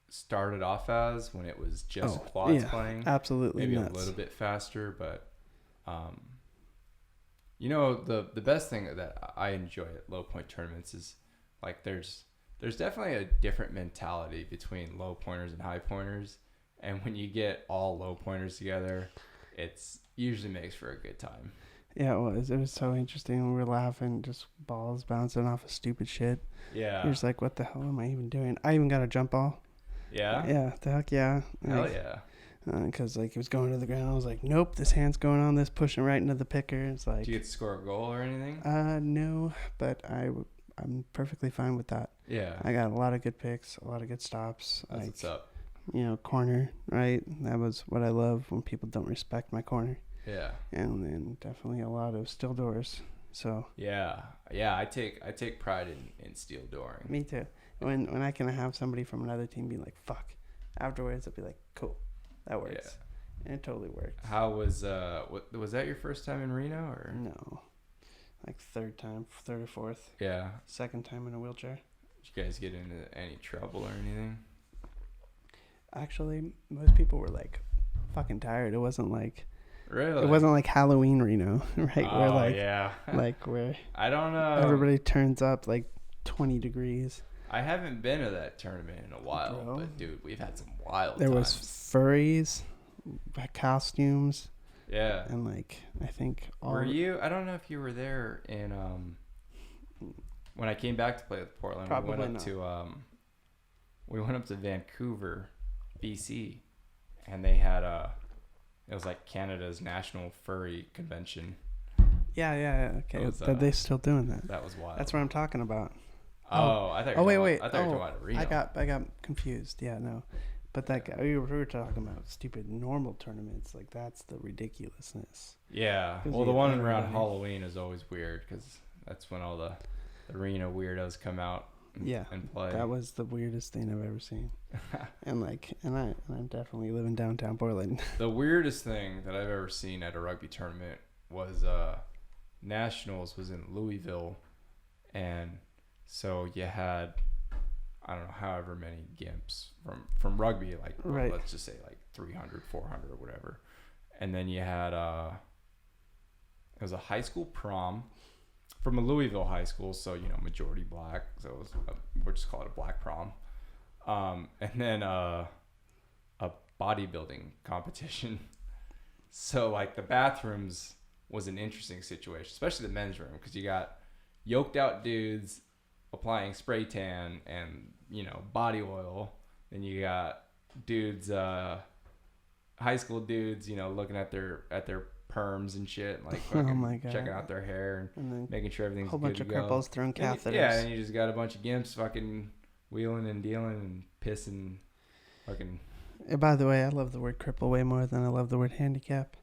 started off as, when it was just quads playing. Absolutely, maybe nuts. A little bit faster, but you know, the best thing that I enjoy at low point tournaments is like there's definitely a different mentality between low pointers and high pointers, and when you get all low pointers together, it's usually makes for a good time. Yeah, it was so interesting. We were laughing, just balls bouncing off of stupid shit. Yeah. You're just like, what the hell am I even doing? I even got a jump ball. Yeah? Yeah, the heck yeah. Hell yeah. Because like it was going to the ground. I was like, nope, this hand's going on this, pushing right into the picker. It's like, do you get to score a goal or anything? No, but I I'm perfectly fine with that. Yeah. I got a lot of good picks, a lot of good stops. That's what's up. You know, corner, right? That was what I love, when people don't respect my corner. Yeah. And then definitely a lot of still doors. So Yeah. I take pride in steel dooring. me too. When I can have somebody from another team be like, fuck. Afterwards, I'll be like, cool, that works. Yeah. And it totally worked. How was was that your first time in Reno or? No. Like third or fourth. Yeah. Second time in a wheelchair. Did you guys get into any trouble or anything? Actually, most people were like fucking tired. It wasn't like Really? It wasn't like Halloween Reno, right? Oh, where like yeah. like where I don't know. everybody turns up like 20 degrees. I haven't been to that tournament in a while, Bro. but dude, we've had some wild There times. was furries, costumes, Yeah. and like I think all Were you? I don't know if you were there in when I came back to play with Portland. Probably we went up not. to we went up to Vancouver, BC, and they had it was like Canada's National Furry Convention. yeah okay. It was, But they still doing that. That was wild. That's what I'm talking about. Oh, I thought. Oh wait. I thought you were talking about Reno. I got confused. Yeah, no. But that guy, we were talking about stupid normal tournaments. Like that's the ridiculousness. Yeah. 'Cause Well, the you- one around everybody- Halloween is always weird because that's when all the Reno weirdos come out and play. That was the weirdest thing I've ever seen. And I'm definitely living downtown Portland. The weirdest thing that I've ever seen at a rugby tournament was Nationals was in Louisville, and so you had I don't know however many gimps from rugby, like Right. let's just say like 300, 400 or whatever, and then you had it was a high school prom from a Louisville high school, so majority black, so it was we'll just call it a black prom, and then a bodybuilding competition. So like the bathrooms was an interesting situation, especially the men's room, because you got yoked out dudes applying spray tan and body oil, then you got dudes, high school dudes, looking at their perms and shit, like Oh fucking my God. checking out their hair and And then making sure everything's a whole good bunch to of go. cripples throwing catheters. Yeah, and you just got a bunch of gimps fucking wheeling and dealing and pissing, fucking. By the way, I love the word cripple way more than I love the word handicap.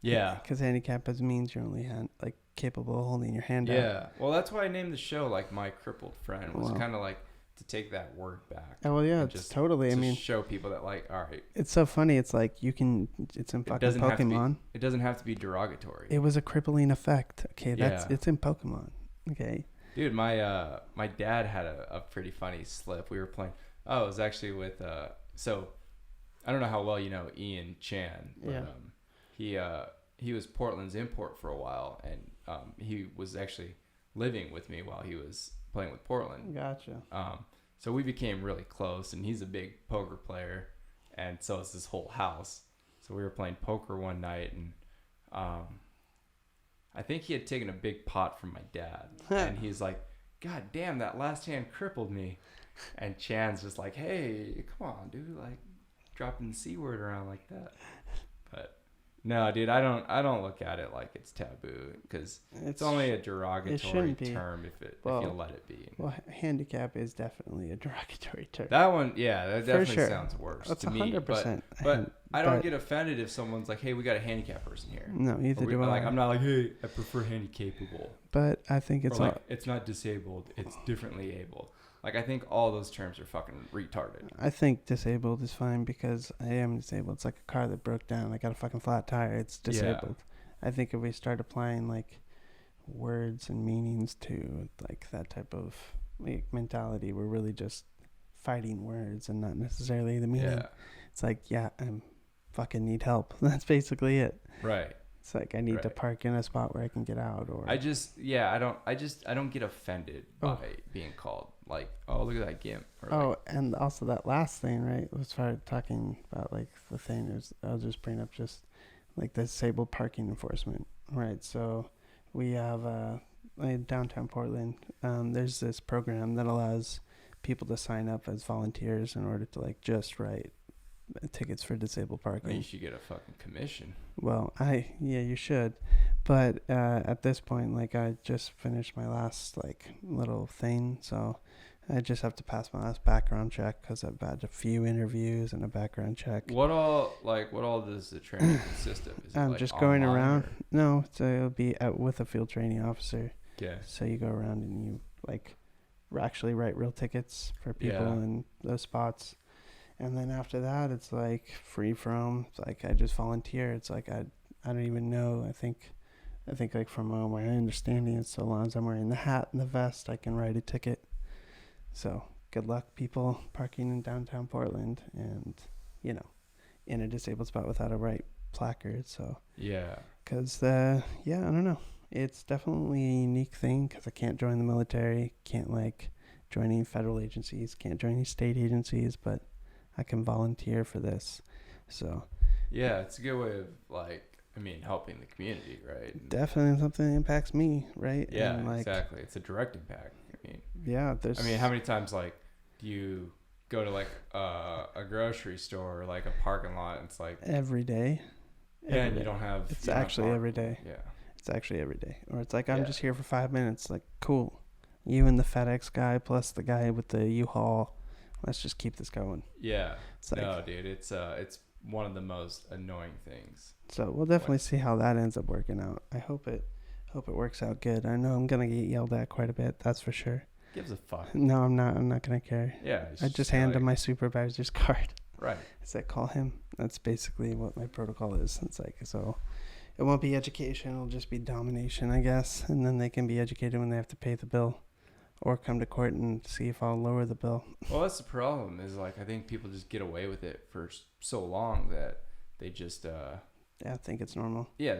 Yeah. Because handicap means you're only capable of holding your hand out. Yeah. Well, that's why I named the show like My Crippled Friend. Was Wow. kind of like to take that word back. Oh well, yeah, and it's totally. I mean, show people that like, all right, it's so funny. It's like it's in fucking doesn't have to be- Pokemon. it doesn't have to be derogatory. It was a crippling effect. Okay, Yeah. it's in Pokemon. Okay. Dude, my dad had a pretty funny slip. We were playing. Oh, it was actually with so I don't know how well you know Ian Chan, but Yeah. he was Portland's import for a while, and he was actually living with me while he was playing with Portland. Gotcha. So we became really close, and he's a big poker player, and so is this whole house. So we were playing poker one night, and I think he had taken a big pot from my dad, and he's like, "God damn, that last hand crippled me." And Chan's just like, "Hey, come on, dude, like dropping the C word around like that." But no, dude, I don't look at it like it's taboo, because it's only a derogatory shouldn't be. term if you let it be. Well, handicap is definitely a derogatory term. That one, yeah, that definitely sure. sounds worse That's to me. 100%. But I don't get offended if someone's like, "Hey, we got a handicap person here." No, neither do I. Like, I'm not like, "Hey, I prefer handicapable." But I think it's Or like, it's not disabled, it's differently able. Like, I think all those terms are fucking retarded. I think disabled is fine because I am disabled. It's like a car that broke down. I got a fucking flat tire. It's disabled. I think if we start applying like words and meanings to like that type of like mentality, we're really just fighting words and not necessarily the meaning. Yeah. It's like, yeah, I'm fucking need help. That's basically it. Right. It's like I need to Right. park in a spot where I can get out, or I don't get offended by being called like, "Oh, look at that gimp." Or like, and also that last thing, right? We started talking about like the thing is, I'll just bring up just like the disabled parking enforcement, right? So we have in downtown Portland, there's this program that allows people to sign up as volunteers in order to like just write tickets for disabled parking. you should get a fucking commission. Well, you should, But at this point, like, I just finished my last, like, little thing, so I just have to pass my last background check because I've had a few interviews and a background check. What all does the training consist of? Is it I'm like just going around. or? No, so it'll be out with a field training officer. Okay. So you go around and you, like, actually write real tickets for people Yeah. in those spots. And then after that, it's like free from. It's like I just volunteer. It's like I don't even know. I think like from my understanding, it's so long as I'm wearing the hat and the vest, I can write a ticket. So good luck, people parking in downtown Portland and, you know, in a disabled spot without a right placard. So Yeah. because I don't know. It's definitely a unique thing because I can't join the military, can't like join any federal agencies, can't join any state agencies, but I can volunteer for this. So Yeah, it's a good way of helping the community, right? definitely something that impacts me, right? Yeah, And, like, exactly. It's a direct impact. yeah, How many times do you go to a grocery store or like a parking lot? And it's like every day. and you don't have. It's you don't have actually every day. Yeah. It's actually every day. Or it's like I'm Yeah. just here for 5 minutes. Like, cool. You and the FedEx guy plus the guy with the U-Haul. Let's just keep this going. Yeah. It's like, No, dude, it's one of the most annoying things. so we'll definitely see how that ends up working out. I hope it works out good. I know I'm gonna get yelled at quite a bit. That's for sure. Gives a fuck. No, I'm not. I'm not gonna care. Yeah. I just hand him my supervisor's card. Right. It's like, call him. That's basically what my protocol is. It's like, so it won't be education. It'll just be domination, I guess. And then they can be educated when they have to pay the bill or come to court and see if I'll lower the bill. Well, that's the problem is I think people just get away with it for so long that they just, Yeah, I think it's normal. they're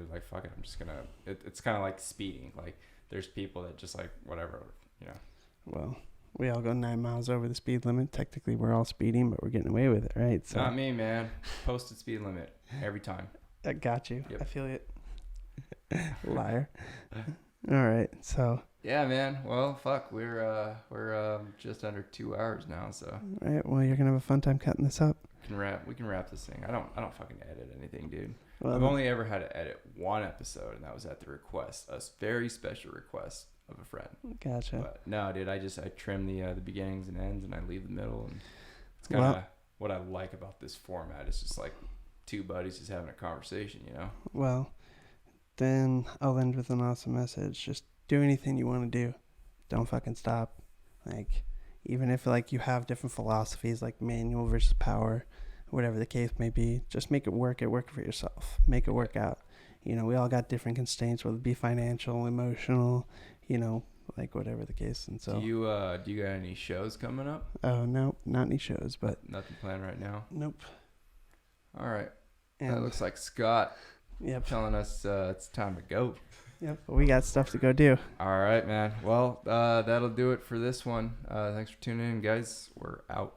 like, fuck it. I'm just gonna, it's kind of like speeding. Like there's people that just like, whatever, you know. Well, we all go 9 miles over the speed limit. Technically, we're all speeding, but we're getting away with it, right? So Not me, man. Posted speed limit every time. I got you. Yep. I feel it. Liar. All right. So, Yeah, man. Well, fuck. We're just under 2 hours now, so all right. Well, you're going to have a fun time cutting this up. we can wrap this thing. I don't fucking edit anything, dude. Well, I've only ever had to edit one episode, and that was at the request, a very special request of a friend. Gotcha. But no, dude, I trim the beginnings and ends, and I leave the middle, and it's kind of what I like about this format. It's just like two buddies just having a conversation, you know. Well, then I'll end with an awesome message. Just do anything you want to do. Don't fucking stop. Like, even if like you have different philosophies, like manual versus power, whatever the case may be, just make it work. Work for yourself. Make it work out. You know, we all got different constraints, whether it be financial, emotional, you know, like whatever the case. And so, Do you got any shows coming up? oh no, not any shows, but Nothing planned right now. nope. All right. And That looks like Scott yep, telling us it's time to go. yep. But we got stuff to go do. All right, man. Well, that'll do it for this one. Thanks for tuning in, guys. We're out.